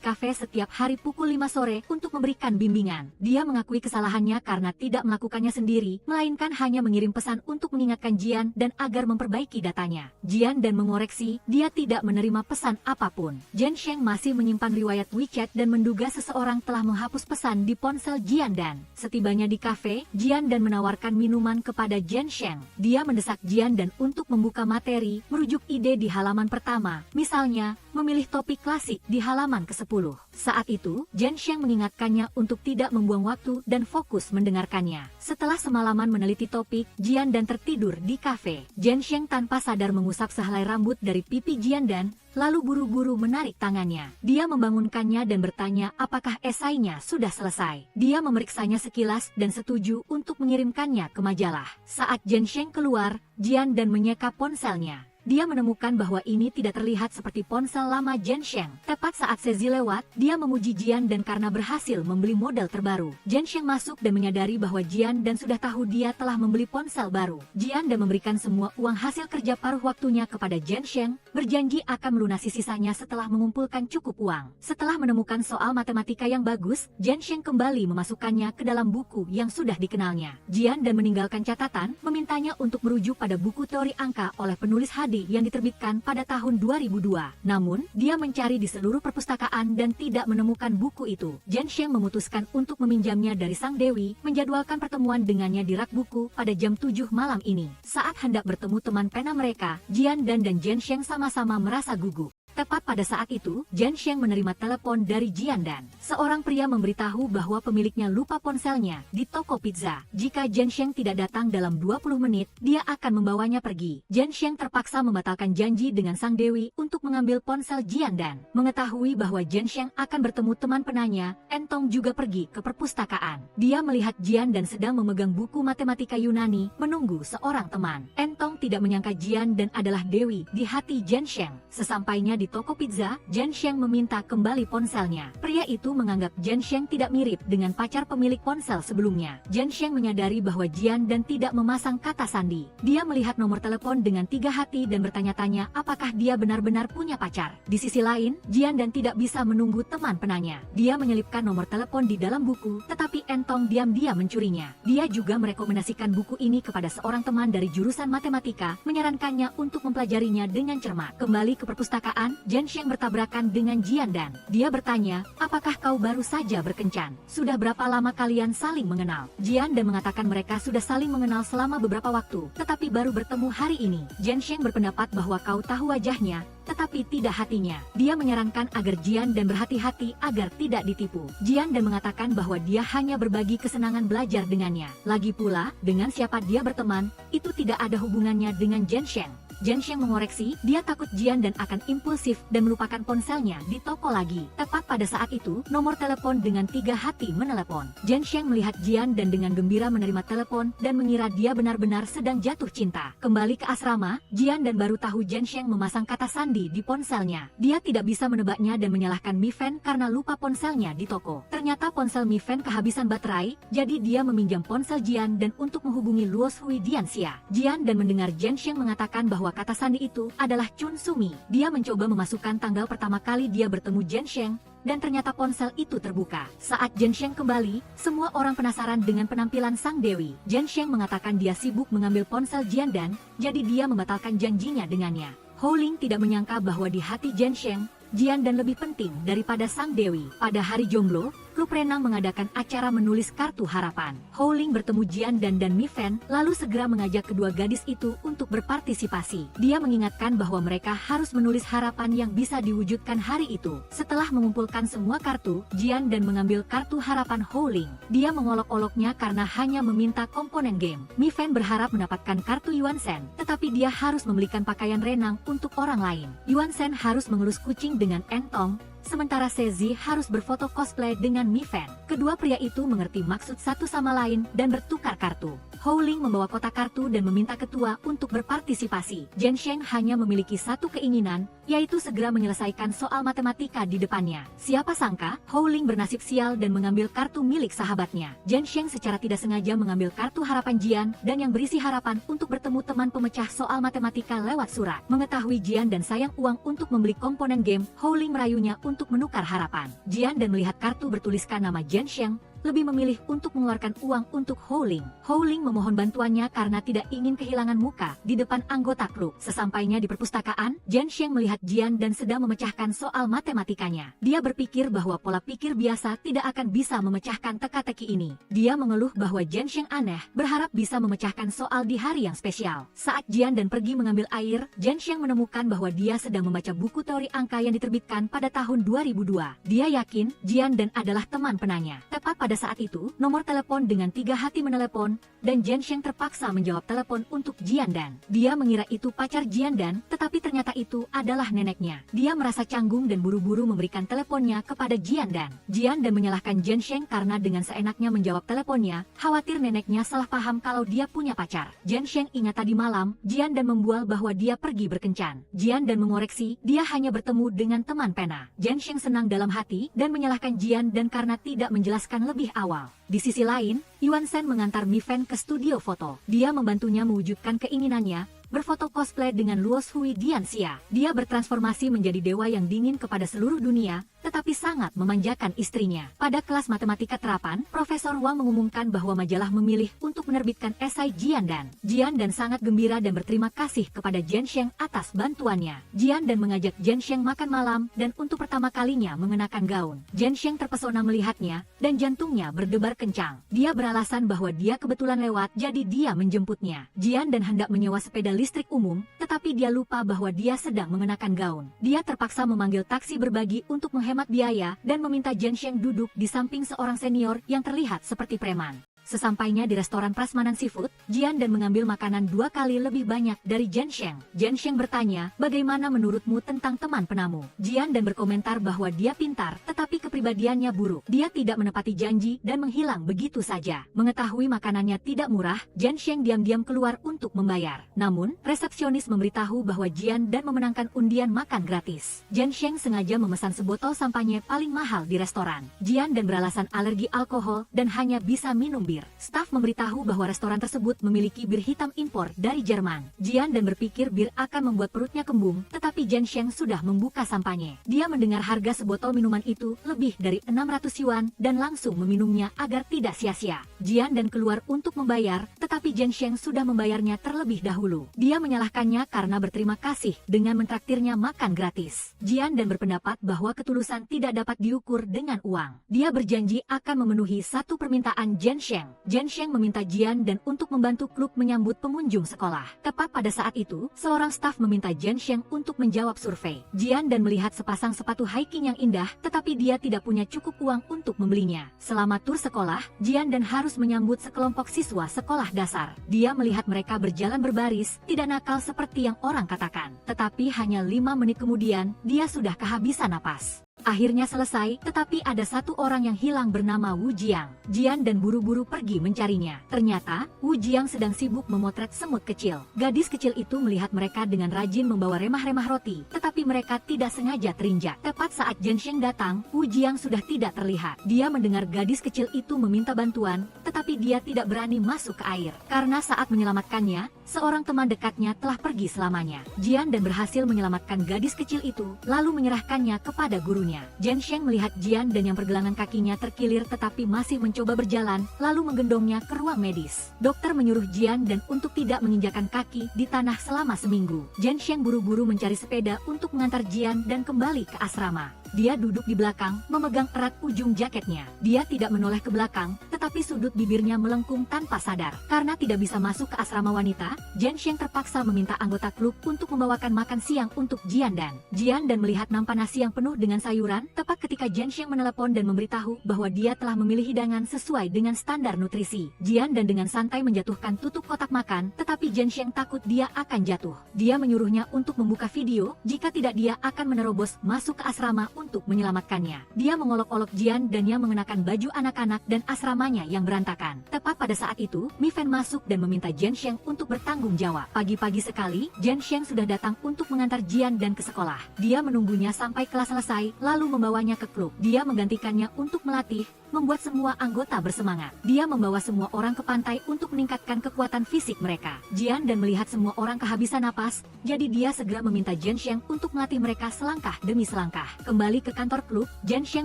kafe setiap hari pukul 5 sore untuk memberikan bimbingan. Dia mengakui kesalahannya karena tidak melakukannya sendiri, melainkan hanya mengirim pesan untuk mengingatkan Jian dan agar memperbaiki datanya. Jian dan mengoreksi, dia tidak menerima pesan apapun. Jen Sheng masih menyimpan riwayat WeChat dan menduga seseorang telah menghapus pesan di ponsel Jian dan. Setibanya di kafe, Jian dan menawarkan minuman kepada Jen Sheng. Dia mendesak Jian dan untuk membuka materi, merujuk ide di halaman pertama, misalnya, memilih topik klasik di halaman ke-10. Saat itu, Jen Sheng mengingatkannya untuk tidak membuang waktu dan fokus mendengarkannya. Setelah semalaman meneliti topik, Jian dan tertidur di kafe. Jen Sheng tanpa sadar mengusap sehelai rambut dari pipi Jian dan, lalu buru-buru menarik tangannya. Dia membangunkannya dan bertanya apakah esainya sudah selesai. Dia memeriksanya sekilas dan setuju untuk mengirimkannya ke majalah. Saat Jen Sheng keluar, Jian dan menyeka ponselnya. Dia menemukan bahwa ini tidak terlihat seperti ponsel lama Jen Sheng. Tepat saat Sezi lewat, dia memuji Jian dan karena berhasil membeli model terbaru. Jen Sheng masuk dan menyadari bahwa Jian dan sudah tahu dia telah membeli ponsel baru. Jian dan memberikan semua uang hasil kerja paruh waktunya kepada Jen Sheng, berjanji akan melunasi sisanya setelah mengumpulkan cukup uang. Setelah menemukan soal matematika yang bagus, Jen Sheng kembali memasukkannya ke dalam buku yang sudah dikenalnya. Jian dan meninggalkan catatan, memintanya untuk merujuk pada buku teori angka oleh penulis yang diterbitkan pada tahun 2002. Namun, dia mencari di seluruh perpustakaan dan tidak menemukan buku itu. Jen Sheng memutuskan untuk meminjamnya dari sang dewi, menjadwalkan pertemuan dengannya di rak buku pada jam 7 malam ini. Saat hendak bertemu teman pena mereka, Jian dan Jen Sheng sama-sama merasa gugup. Tepat pada saat itu, Jen Sheng menerima telepon dari Jian dan. Seorang pria memberitahu bahwa pemiliknya lupa ponselnya di toko pizza. Jika Jen Sheng tidak datang dalam 20 menit, dia akan membawanya pergi. Jen Sheng terpaksa membatalkan janji dengan sang dewi untuk mengambil ponsel Jian dan. Mengetahui bahwa Jen Sheng akan bertemu teman penanya, Entong juga pergi ke perpustakaan. Dia melihat Jian dan sedang memegang buku matematika Yunani, menunggu seorang teman. Entong tidak menyangka Jian dan adalah dewi di hati Jen Sheng. Sesampainya di toko pizza, Jen Sheng meminta kembali ponselnya. Pria itu menganggap Jen Sheng tidak mirip dengan pacar pemilik ponsel sebelumnya. Jen Sheng menyadari bahwa Jian dan tidak memasang kata sandi. Dia melihat nomor telepon dengan 3 hati dan bertanya-tanya apakah dia benar-benar punya pacar. Di sisi lain, Jian dan tidak bisa menunggu teman penanya. Dia menyelipkan nomor telepon di dalam buku, tetapi Entong diam-diam mencurinya. Dia juga merekomendasikan buku ini kepada seorang teman dari jurusan matematika, menyarankannya untuk mempelajarinya dengan cermat. Kembali ke perpustakaan, Jen Sheng bertabrakan dengan Jian dan. Dia bertanya, apakah kau baru saja berkencan? Sudah berapa lama kalian saling mengenal? Jian dan mengatakan mereka sudah saling mengenal selama beberapa waktu, tetapi baru bertemu hari ini. Jen Sheng berpendapat bahwa kau tahu wajahnya, tetapi tidak hatinya. Dia menyarankan agar Jian dan berhati-hati agar tidak ditipu. Jian dan mengatakan bahwa dia hanya berbagi kesenangan belajar dengannya. Lagi pula, dengan siapa dia berteman, itu tidak ada hubungannya dengan Jen Sheng. Jen Sheng mengoreksi, dia takut Jian dan akan impulsif dan melupakan ponselnya di toko lagi. Tepat pada saat itu, nomor telepon dengan 3 hati menelepon. Jen Sheng melihat Jian dan dengan gembira menerima telepon dan mengira dia benar-benar sedang jatuh cinta. Kembali ke asrama, Jian dan baru tahu Jen Sheng memasang kata sandi di ponselnya. Dia tidak bisa menebaknya dan menyalahkan Mi Fan karena lupa ponselnya di toko. Ternyata ponsel Mi Fan kehabisan baterai, jadi dia meminjam ponsel Jian dan untuk menghubungi Luos Hui Dianxia. Jian dan mendengar Jen Sheng mengatakan bahwa kata sandi itu adalah Chun Sumi. Dia mencoba memasukkan tanggal pertama kali dia bertemu Jen Sheng, dan ternyata ponsel itu terbuka. Saat Zhensheng kembali, semua orang penasaran dengan penampilan sang dewi. Zhensheng mengatakan dia sibuk mengambil ponsel Jiandan, jadi dia membatalkan janjinya dengannya. Houling tidak menyangka bahwa di hati Zhensheng, Jiandan lebih penting daripada sang dewi. Pada hari jomblo, klub renang mengadakan acara menulis kartu harapan. Houling bertemu Jiandan dan Mi Fan, lalu segera mengajak kedua gadis itu untuk berpartisipasi. Dia mengingatkan bahwa mereka harus menulis harapan yang bisa diwujudkan hari itu. Setelah mengumpulkan semua kartu, Jiandan mengambil kartu harapan Houling. Dia mengolok-oloknya karena hanya meminta komponen game. Mi Fan berharap mendapatkan kartu Yuan Shen, tetapi dia harus membelikan pakaian renang untuk orang lain. Yuan Shen harus mengelus kucing dengan Entong, sementara Sezi harus berfoto cosplay dengan Mi Fan. Kedua pria itu mengerti maksud satu sama lain dan bertukar kartu. Houling membawa kotak kartu dan meminta ketua untuk berpartisipasi. Zhensheng hanya memiliki satu keinginan, yaitu segera menyelesaikan soal matematika di depannya. Siapa sangka, Houling bernasib sial dan mengambil kartu milik sahabatnya. Zhensheng secara tidak sengaja mengambil kartu harapan Jian dan yang berisi harapan untuk bertemu teman pemecah soal matematika lewat surat. Mengetahui Jian dan sayang uang untuk membeli komponen game, Houling merayunya untuk menukar harapan. Jian dan melihat kartu bertuliskan nama Zhensheng, lebih memilih untuk mengeluarkan uang untuk Houling. Houling memohon bantuannya karena tidak ingin kehilangan muka di depan anggota klub. Sesampainya di perpustakaan, Zhensheng melihat Jian dan sedang memecahkan soal matematikanya. Dia berpikir bahwa pola pikir biasa tidak akan bisa memecahkan teka-teki ini. Dia mengeluh bahwa Zhensheng aneh, berharap bisa memecahkan soal di hari yang spesial. Saat Jian dan pergi mengambil air, Zhensheng menemukan bahwa dia sedang membaca buku teori angka yang diterbitkan pada tahun 2002. Dia yakin Jian dan adalah teman penanya. Tepat pada saat itu, nomor telepon dengan 3 hati menelepon, dan Zhensheng terpaksa menjawab telepon untuk Jiandan. Dia mengira itu pacar Jiandan, tetapi ternyata itu adalah neneknya. Dia merasa canggung dan buru-buru memberikan teleponnya kepada Jiandan. Jiandan menyalahkan Zhensheng karena dengan seenaknya menjawab teleponnya, khawatir neneknya salah paham kalau dia punya pacar. Zhensheng ingat tadi malam, Jiandan membual bahwa dia pergi berkencan. Jiandan mengoreksi, dia hanya bertemu dengan teman pena. Zhensheng senang dalam hati dan menyalahkan Jiandan karena tidak menjelaskan lebih awal. Di sisi lain, Yuan Shen mengantar Mi Fan ke studio foto. Dia membantunya mewujudkan keinginannya, berfoto cosplay dengan Luo Shui Dianxia. Dia bertransformasi menjadi dewa yang dingin kepada seluruh dunia, tetapi sangat memanjakan istrinya. Pada kelas matematika terapan, Profesor Wang mengumumkan bahwa majalah memilih untuk menerbitkan esai Jiandan. Jiandan sangat gembira dan berterima kasih kepada Zhensheng atas bantuannya. Jiandan mengajak Zhensheng makan malam dan untuk pertama kalinya mengenakan gaun. Zhensheng terpesona melihatnya dan jantungnya berdebar kencang. Dia beralasan bahwa dia kebetulan lewat, jadi dia menjemputnya. Jiandan hendak menyewa sepeda listrik umum, tetapi dia lupa bahwa dia sedang mengenakan gaun. Dia terpaksa memanggil taksi berbagi untuk menghemat biaya dan meminta Zhensheng duduk di samping seorang senior yang terlihat seperti preman. Sesampainya di restoran prasmanan seafood, Jiandan mengambil makanan 2 kali lebih banyak dari Zhensheng. Zhensheng bertanya, bagaimana menurutmu tentang teman penamu? Jiandan berkomentar bahwa dia pintar, tetapi kepribadiannya buruk. Dia tidak menepati janji dan menghilang begitu saja. Mengetahui makanannya tidak murah, Zhensheng diam-diam keluar untuk membayar. Namun, resepsionis memberitahu bahwa Jiandan memenangkan undian makan gratis. Zhensheng sengaja memesan sebotol sampanye paling mahal di restoran. Jiandan beralasan alergi alkohol dan hanya bisa minum bir. Staf memberitahu bahwa restoran tersebut memiliki bir hitam impor dari Jerman. Jiandan berpikir bir akan membuat perutnya kembung, tetapi Zhensheng sudah membuka sampanye. Dia mendengar harga sebotol minuman itu lebih dari 600 yuan dan langsung meminumnya agar tidak sia-sia. Jiandan keluar untuk membayar, tetapi Zhensheng sudah membayarnya terlebih dahulu. Dia menyalahkannya karena berterima kasih dengan mentraktirnya makan gratis. Jiandan berpendapat bahwa ketulusan tidak dapat diukur dengan uang. Dia berjanji akan memenuhi satu permintaan Zhensheng. Zhensheng meminta Jiandan untuk membantu klub menyambut pengunjung sekolah. Tepat pada saat itu, seorang staf meminta Zhensheng untuk menjawab survei. Jiandan melihat sepasang sepatu hiking yang indah, tetapi dia tidak punya cukup uang untuk membelinya. Selama tur sekolah, Jiandan harus menyambut sekelompok siswa sekolah dasar. Dia melihat mereka berjalan berbaris, tidak nakal seperti yang orang katakan. Tetapi hanya 5 menit kemudian, dia sudah kehabisan napas. Akhirnya selesai, tetapi ada satu orang yang hilang bernama Wu Jiang. Jiandan buru-buru pergi mencarinya. Ternyata, Wu Jiang sedang sibuk memotret semut kecil. Gadis kecil itu melihat mereka dengan rajin membawa remah-remah roti, tetapi mereka tidak sengaja terinjak. Tepat saat Zhensheng datang, Wu Jiang sudah tidak terlihat. Dia mendengar gadis kecil itu meminta bantuan, tetapi dia tidak berani masuk ke air. Karena saat menyelamatkannya, seorang teman dekatnya telah pergi selamanya. Jiandan berhasil menyelamatkan gadis kecil itu, lalu menyerahkannya kepada guru. dahulunya. Zhensheng melihat Jian dan yang pergelangan kakinya terkilir tetapi masih mencoba berjalan, lalu menggendongnya ke ruang medis. Dokter menyuruh Jian dan untuk tidak menginjakan kaki di tanah selama seminggu. Zhensheng buru-buru mencari sepeda untuk mengantar Jian dan kembali ke asrama. Dia duduk di belakang, memegang erat ujung jaketnya. Dia tidak menoleh ke belakang, tetapi sudut bibirnya melengkung tanpa sadar. Karena tidak bisa masuk ke asrama wanita, Zhensheng terpaksa meminta anggota klub untuk membawakan makan siang untuk Jian Dan. Jian Dan melihat nampan nasi yang penuh dengan sayuran, tepat ketika Zhensheng menelepon dan memberitahu bahwa dia telah memilih hidangan sesuai dengan standar nutrisi. Jian Dan dengan santai menjatuhkan tutup kotak makan, tetapi Zhensheng takut dia akan jatuh. Dia menyuruhnya untuk membuka video, jika tidak dia akan menerobos masuk ke asrama untuk menyelamatkannya. Dia mengolok-olok Jian dan yang mengenakan baju anak-anak dan asramanya yang berantakan. Tepat pada saat itu, Mi Fan masuk dan meminta Zhensheng untuk bertanggung jawab. Pagi-pagi sekali, Zhensheng sudah datang untuk mengantar Jian dan ke sekolah. Dia menunggunya sampai kelas selesai, lalu membawanya ke klub. Dia menggantikannya untuk melatih, membuat semua anggota bersemangat. Dia membawa semua orang ke pantai untuk meningkatkan kekuatan fisik mereka. Jian dan melihat semua orang kehabisan napas, jadi dia segera meminta Zhensheng untuk melatih mereka selangkah demi selangkah. Kembali ke kantor klub, Zhensheng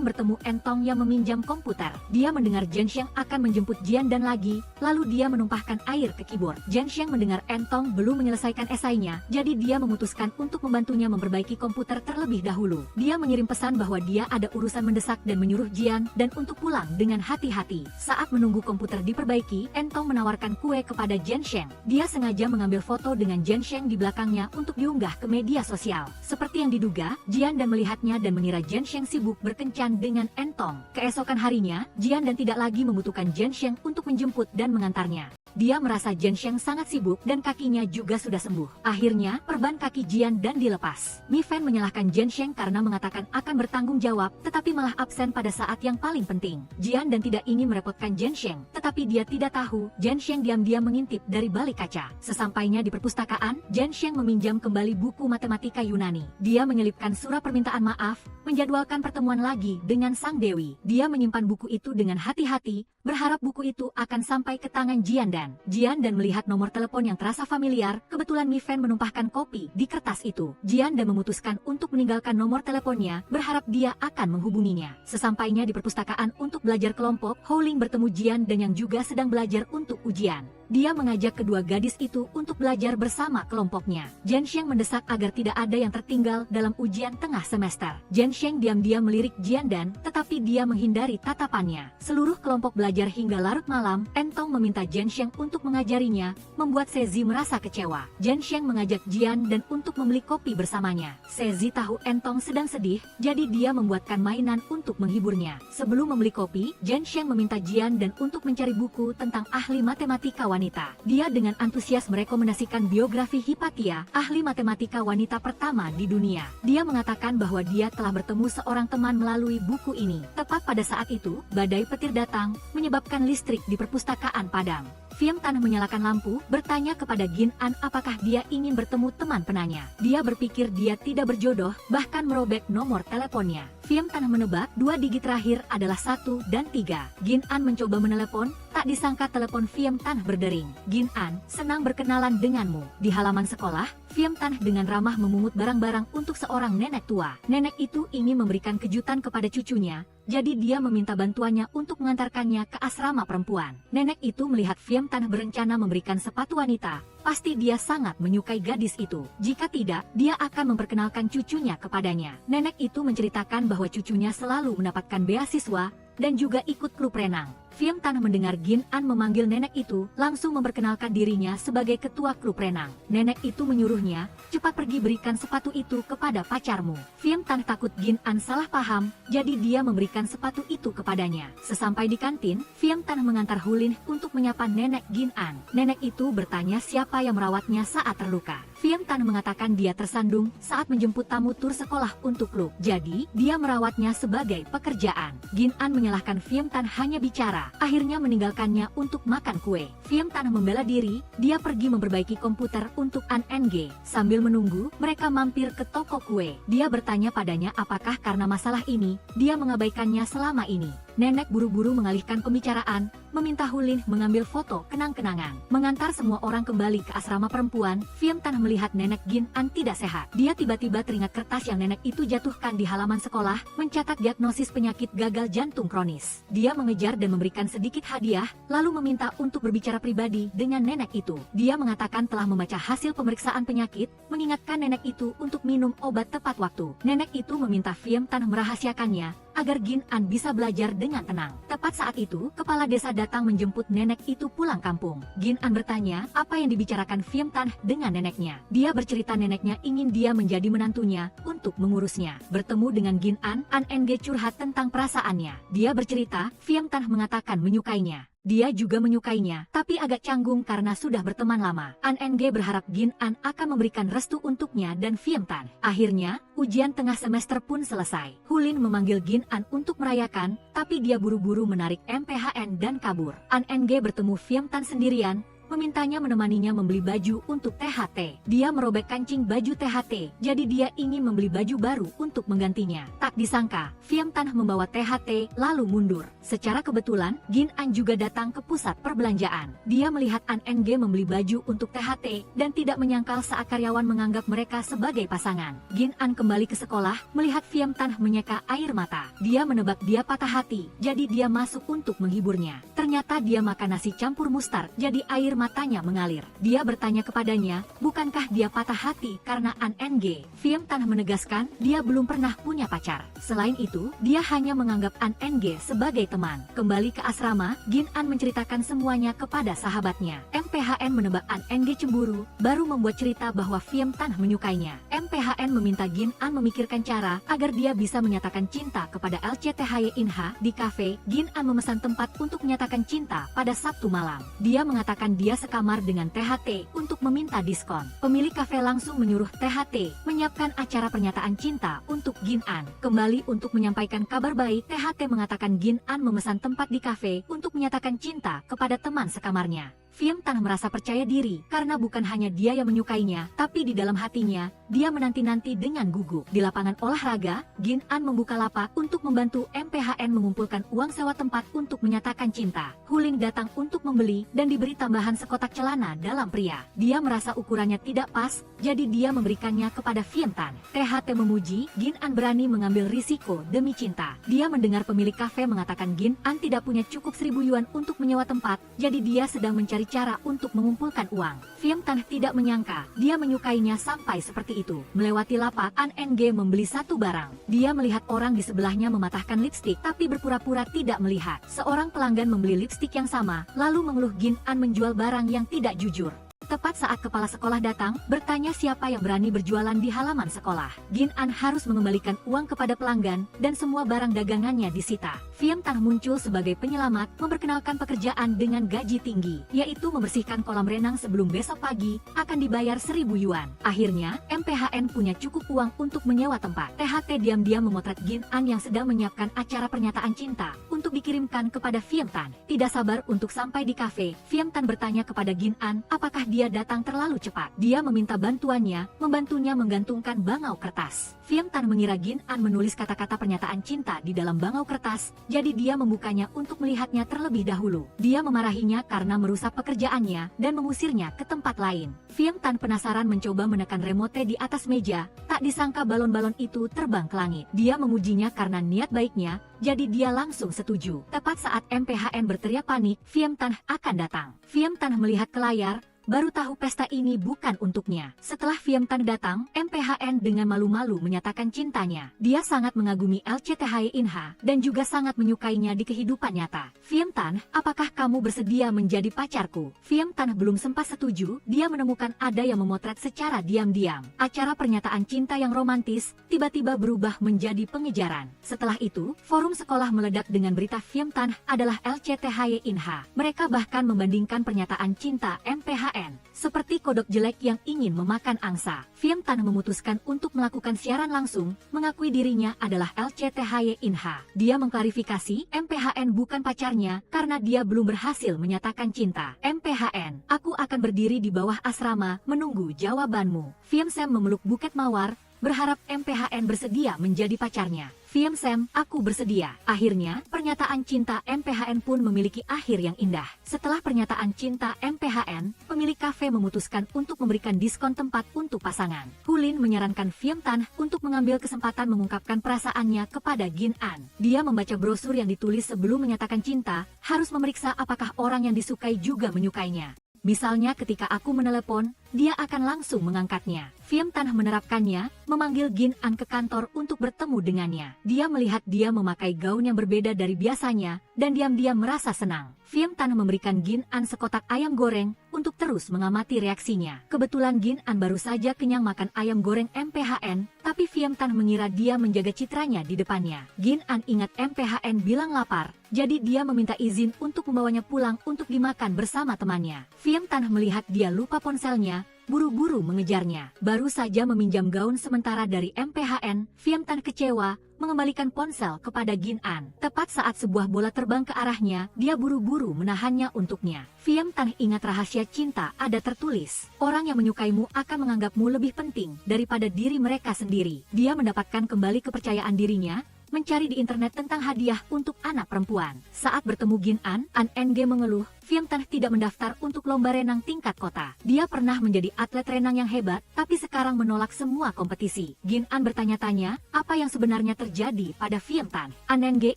bertemu Entong yang meminjam komputer. Dia mendengar Zhensheng akan menjemput Jian Dan lagi, lalu dia menumpahkan air ke keyboard. Zhensheng mendengar Entong belum menyelesaikan esainya, jadi dia memutuskan untuk membantunya memperbaiki komputer terlebih dahulu. Dia mengirim pesan bahwa dia ada urusan mendesak dan menyuruh Jian Dan untuk pulang dengan hati-hati. Saat menunggu komputer diperbaiki, Entong menawarkan kue kepada Zhensheng. Dia sengaja mengambil foto dengan Zhensheng di belakangnya untuk diunggah ke media sosial. Seperti yang diduga, Jian Dan melihatnya dan mengira Zhensheng sibuk berkencan dengan Entong. Keesokan harinya, Jian Dan tidak lagi membutuhkan Zhensheng untuk menjemput dan mengantarnya. Dia merasa Zhensheng sangat sibuk dan kakinya juga sudah sembuh. Akhirnya, perban kaki Jian Dan dilepas. Mi Fan menyalahkan Zhensheng karena mengatakan akan bertanggung jawab, tetapi malah absen pada saat yang paling penting. Jian Dan tidak ingin merepotkan Zhensheng, tetapi dia tidak tahu, Zhensheng diam-diam mengintip dari balik kaca. Sesampainya di perpustakaan, Zhensheng meminjam kembali buku matematika Yunani. Dia menyelipkan surat permintaan maaf, menjadwalkan pertemuan lagi dengan sang dewi. Dia menyimpan buku itu dengan hati-hati, berharap buku itu akan sampai ke tangan Jian Dan. Jian Dan melihat nomor telepon yang terasa familiar, kebetulan Mi Fan menumpahkan kopi di kertas itu. Jian Dan memutuskan untuk meninggalkan nomor teleponnya, berharap dia akan menghubunginya. Sesampainya di perpustakaan untuk belajar kelompok, Howling bertemu Jian Dan yang juga sedang belajar untuk ujian. Dia mengajak kedua gadis itu untuk belajar bersama kelompoknya. Zhensheng mendesak agar tidak ada yang tertinggal dalam ujian tengah semester. Zhensheng diam-diam melirik Jian Dan, tetapi dia menghindari tatapannya. Seluruh kelompok belajar hingga larut malam. Entong meminta Zhensheng untuk mengajarinya, membuat Sezi merasa kecewa. Zhensheng mengajak Jian Dan untuk membeli kopi bersamanya. Sezi tahu Entong sedang sedih, jadi dia membuatkan mainan untuk menghiburnya. Sebelum membeli kopi, Zhensheng meminta Jian Dan untuk mencari buku tentang ahli matematika wanita. Dia dengan antusias merekomendasikan biografi Hipatia, ahli matematika wanita pertama di dunia. Dia mengatakan bahwa dia telah bertemu seorang teman melalui buku ini. Tepat pada saat itu, badai petir datang, menyebabkan listrik di perpustakaan padam. Fiam Tan menyalakan lampu, bertanya kepada Gin An apakah dia ingin bertemu teman penanya. Dia berpikir dia tidak berjodoh, bahkan merobek nomor teleponnya. Fiam Tan menebak dua digit terakhir adalah 1 dan 3. Gin An mencoba menelepon, tak disangka telepon Fiam Tan berdering. Gin An, senang berkenalan denganmu. Di halaman sekolah, Fiam Tan dengan ramah memungut barang-barang untuk seorang nenek tua. Nenek itu ingin memberikan kejutan kepada cucunya, jadi dia meminta bantuannya untuk mengantarkannya ke asrama perempuan. Nenek itu melihat Fiam Tan berencana memberikan sepatu wanita. Pasti dia sangat menyukai gadis itu. Jika tidak, dia akan memperkenalkan cucunya kepadanya. Nenek itu menceritakan bahwa cucunya selalu mendapatkan beasiswa dan juga ikut klub renang. Fiam Tan mendengar Gin An memanggil nenek itu, langsung memperkenalkan dirinya sebagai ketua klub renang. Nenek itu menyuruhnya, cepat pergi berikan sepatu itu kepada pacarmu. Fiam Tan takut Gin An salah paham, jadi dia memberikan sepatu itu kepadanya. Sesampai di kantin, Fiam Tan mengantar Hulin untuk menyapa nenek Gin An. Nenek itu bertanya siapa yang merawatnya saat terluka. Fiam Tan mengatakan dia tersandung saat menjemput tamu tur sekolah untuk klub. Jadi, dia merawatnya sebagai pekerjaan. Gin An menyalahkan Fiam Tan hanya bicara, akhirnya meninggalkannya untuk makan kue. Fiam Tan membela diri, dia pergi memperbaiki komputer untuk An NG. Sambil menunggu, mereka mampir ke toko kue. Dia bertanya padanya apakah karena masalah ini, dia mengabaikannya selama ini. Nenek buru-buru mengalihkan pembicaraan, meminta Hulin mengambil foto kenang-kenangan. Mengantar semua orang kembali ke asrama perempuan, Phiem Tan melihat nenek Gin An tidak sehat. Dia tiba-tiba teringat kertas yang nenek itu jatuhkan di halaman sekolah, mencatat diagnosis penyakit gagal jantung kronis. Dia mengejar dan memberikan sedikit hadiah, lalu meminta untuk berbicara pribadi dengan nenek itu. Dia mengatakan telah membaca hasil pemeriksaan penyakit, mengingatkan nenek itu untuk minum obat tepat waktu. Nenek itu meminta Phiem Tan merahasiakannya, agar Gin An bisa belajar dengan tenang. Tepat saat itu, kepala desa datang menjemput nenek itu pulang kampung. Gin An bertanya apa yang dibicarakan Phiem Tan dengan neneknya. Dia bercerita neneknya ingin dia menjadi menantunya untuk mengurusnya. Bertemu dengan Gin An Eng curhat tentang perasaannya. Dia bercerita, Phiem Tan mengatakan menyukainya. Dia juga menyukainya, tapi agak canggung karena sudah berteman lama. Eng berharap Gin An akan memberikan restu untuknya dan Phiem Tan. Akhirnya, ujian tengah semester pun selesai. Hulin memanggil Gin An untuk merayakan, tapi dia buru-buru menarik MPHN dan kabur. Eng bertemu Phiem Tan sendirian, memintanya menemaninya membeli baju untuk THT. Dia merobek kancing baju THT, jadi dia ingin membeli baju baru untuk menggantinya. Tak disangka, Phiem Tan membawa THT lalu mundur. Secara kebetulan, Gin An juga datang ke pusat perbelanjaan. Dia melihat Eng membeli baju untuk THT dan tidak menyangkal saat karyawan menganggap mereka sebagai pasangan. Gin An kembali ke sekolah, melihat Phiem Tan menyeka air mata. Dia menebak dia patah hati, jadi dia masuk untuk menghiburnya. Ternyata dia makan nasi campur mustar, jadi air matanya mengalir. Dia bertanya kepadanya, bukankah dia patah hati karena Eng? Phiem Tan menegaskan, dia belum pernah punya pacar. Selain itu, dia hanya menganggap Eng sebagai teman. Kembali ke asrama, Gin An menceritakan semuanya kepada sahabatnya. MPHN menebak Eng cemburu, baru membuat cerita bahwa Phiem Tan menyukainya. MPHN meminta Gin An memikirkan cara agar dia bisa menyatakan cinta kepada LCTHY Inha di kafe. Gin An memesan tempat untuk menyatakan cinta pada Sabtu malam. Dia mengatakan dia sekamar dengan THT untuk meminta diskon. Pemilik kafe langsung menyuruh THT menyiapkan acara pernyataan cinta untuk Gin An. Kembali untuk menyampaikan kabar baik, THT mengatakan Gin An memesan tempat di kafe untuk menyatakan cinta kepada teman sekamarnya. Phiem Tan merasa percaya diri karena bukan hanya dia yang menyukainya, tapi di dalam hatinya, dia menanti-nanti dengan gugup. Di lapangan olahraga, Gin An membuka lapak untuk membantu MPHN mengumpulkan uang sewa tempat untuk menyatakan cinta. Hulin datang untuk membeli dan diberi tambahan sekotak celana dalam pria. Dia merasa ukurannya tidak pas, jadi dia memberikannya kepada Phiem Tan. THT memuji, Gin An berani mengambil risiko demi cinta. Dia mendengar pemilik kafe mengatakan Gin An tidak punya cukup 1.000 yuan untuk menyewa tempat, jadi dia sedang mencari cara untuk mengumpulkan uang. Phiem Tan tidak menyangka dia menyukainya sampai seperti itu. Melewati lapak, Eng membeli satu barang. Dia melihat orang di sebelahnya mematahkan lipstik tapi berpura-pura tidak melihat. Seorang pelanggan membeli lipstik yang sama, lalu mengeluh Gin An menjual barang yang tidak jujur. Tepat saat kepala sekolah datang, bertanya siapa yang berani berjualan di halaman sekolah. Gin An harus mengembalikan uang kepada pelanggan, dan semua barang dagangannya disita. Phiem Tan muncul sebagai penyelamat, memperkenalkan pekerjaan dengan gaji tinggi, yaitu membersihkan kolam renang sebelum besok pagi, akan dibayar 1.000 yuan. Akhirnya, MPHN punya cukup uang untuk menyewa tempat. THT diam-diam memotret Gin An yang sedang menyiapkan acara pernyataan cinta, untuk dikirimkan kepada Phiem Tan. Tidak sabar untuk sampai di kafe, Phiem Tan bertanya kepada Gin An, apakah dia datang terlalu cepat. Dia meminta bantuannya, membantunya menggantungkan bangau kertas. Phiem Tan mengira Gin An menulis kata-kata pernyataan cinta di dalam bangau kertas, jadi dia membukanya untuk melihatnya terlebih dahulu. Dia memarahinya karena merusak pekerjaannya dan mengusirnya ke tempat lain. Phiem Tan penasaran mencoba menekan remote di atas meja, tak disangka balon-balon itu terbang ke langit. Dia memujinya karena niat baiknya, jadi dia langsung setuju. Tepat saat MPHN berteriak panik, Phiem Tan akan datang. Phiem Tan melihat ke layar, baru tahu pesta ini bukan untuknya. Setelah Phiem Tan datang, MPHN dengan malu-malu menyatakan cintanya. Dia sangat mengagumi LCTHY Inha dan juga sangat menyukainya di kehidupan nyata. Phiem Tan, apakah kamu bersedia menjadi pacarku? Phiem Tan belum sempat setuju, dia menemukan ada yang memotret secara diam-diam. Acara pernyataan cinta yang romantis tiba-tiba berubah menjadi pengejaran. Setelah itu, forum sekolah meledak dengan berita Phiem Tan adalah LCTHY Inha. Mereka bahkan membandingkan pernyataan cinta MPHN seperti kodok jelek yang ingin memakan angsa. Phiem Tan memutuskan untuk melakukan siaran langsung, mengakui dirinya adalah LCTHY Inha. Dia mengklarifikasi, MPHN bukan pacarnya, karena dia belum berhasil menyatakan cinta. MPHN, aku akan berdiri di bawah asrama, menunggu jawabanmu. Phiem Sam memeluk buket mawar, berharap MPHN bersedia menjadi pacarnya. Film Sam, aku bersedia. Akhirnya, pernyataan cinta MPHN pun memiliki akhir yang indah. Setelah pernyataan cinta MPHN, pemilik kafe memutuskan untuk memberikan diskon tempat untuk pasangan. Hulin menyarankan Film Tan untuk mengambil kesempatan mengungkapkan perasaannya kepada Gin An. Dia membaca brosur yang ditulis sebelum menyatakan cinta, harus memeriksa apakah orang yang disukai juga menyukainya. Misalnya ketika aku menelepon, dia akan langsung mengangkatnya. Film Tan menerapkannya, memanggil Gin An ke kantor untuk bertemu dengannya. Dia melihat dia memakai gaun yang berbeda dari biasanya, dan diam-diam merasa senang. Film Tan memberikan Gin An sekotak ayam goreng, untuk terus mengamati reaksinya. Kebetulan Gin An baru saja kenyang makan ayam goreng MPHN, tapi Film Tan mengira dia menjaga citranya di depannya. Gin An ingat MPHN bilang lapar, jadi dia meminta izin untuk membawanya pulang untuk dimakan bersama temannya. Film Tan melihat dia lupa ponselnya, buru-buru mengejarnya. Baru saja meminjam gaun sementara dari MPHN, Film Tan kecewa, mengembalikan ponsel kepada Gin An. Tepat saat sebuah bola terbang ke arahnya, dia buru-buru menahannya untuknya. Film Tan ingat rahasia cinta ada tertulis. Orang yang menyukaimu akan menganggapmu lebih penting daripada diri mereka sendiri. Dia mendapatkan kembali kepercayaan dirinya, mencari di internet tentang hadiah untuk anak perempuan. Saat bertemu Gin An NG mengeluh, Film Tan tidak mendaftar untuk lomba renang tingkat kota. Dia pernah menjadi atlet renang yang hebat, tapi sekarang menolak semua kompetisi. Gin An bertanya-tanya, apa yang sebenarnya terjadi pada Film Tan. NG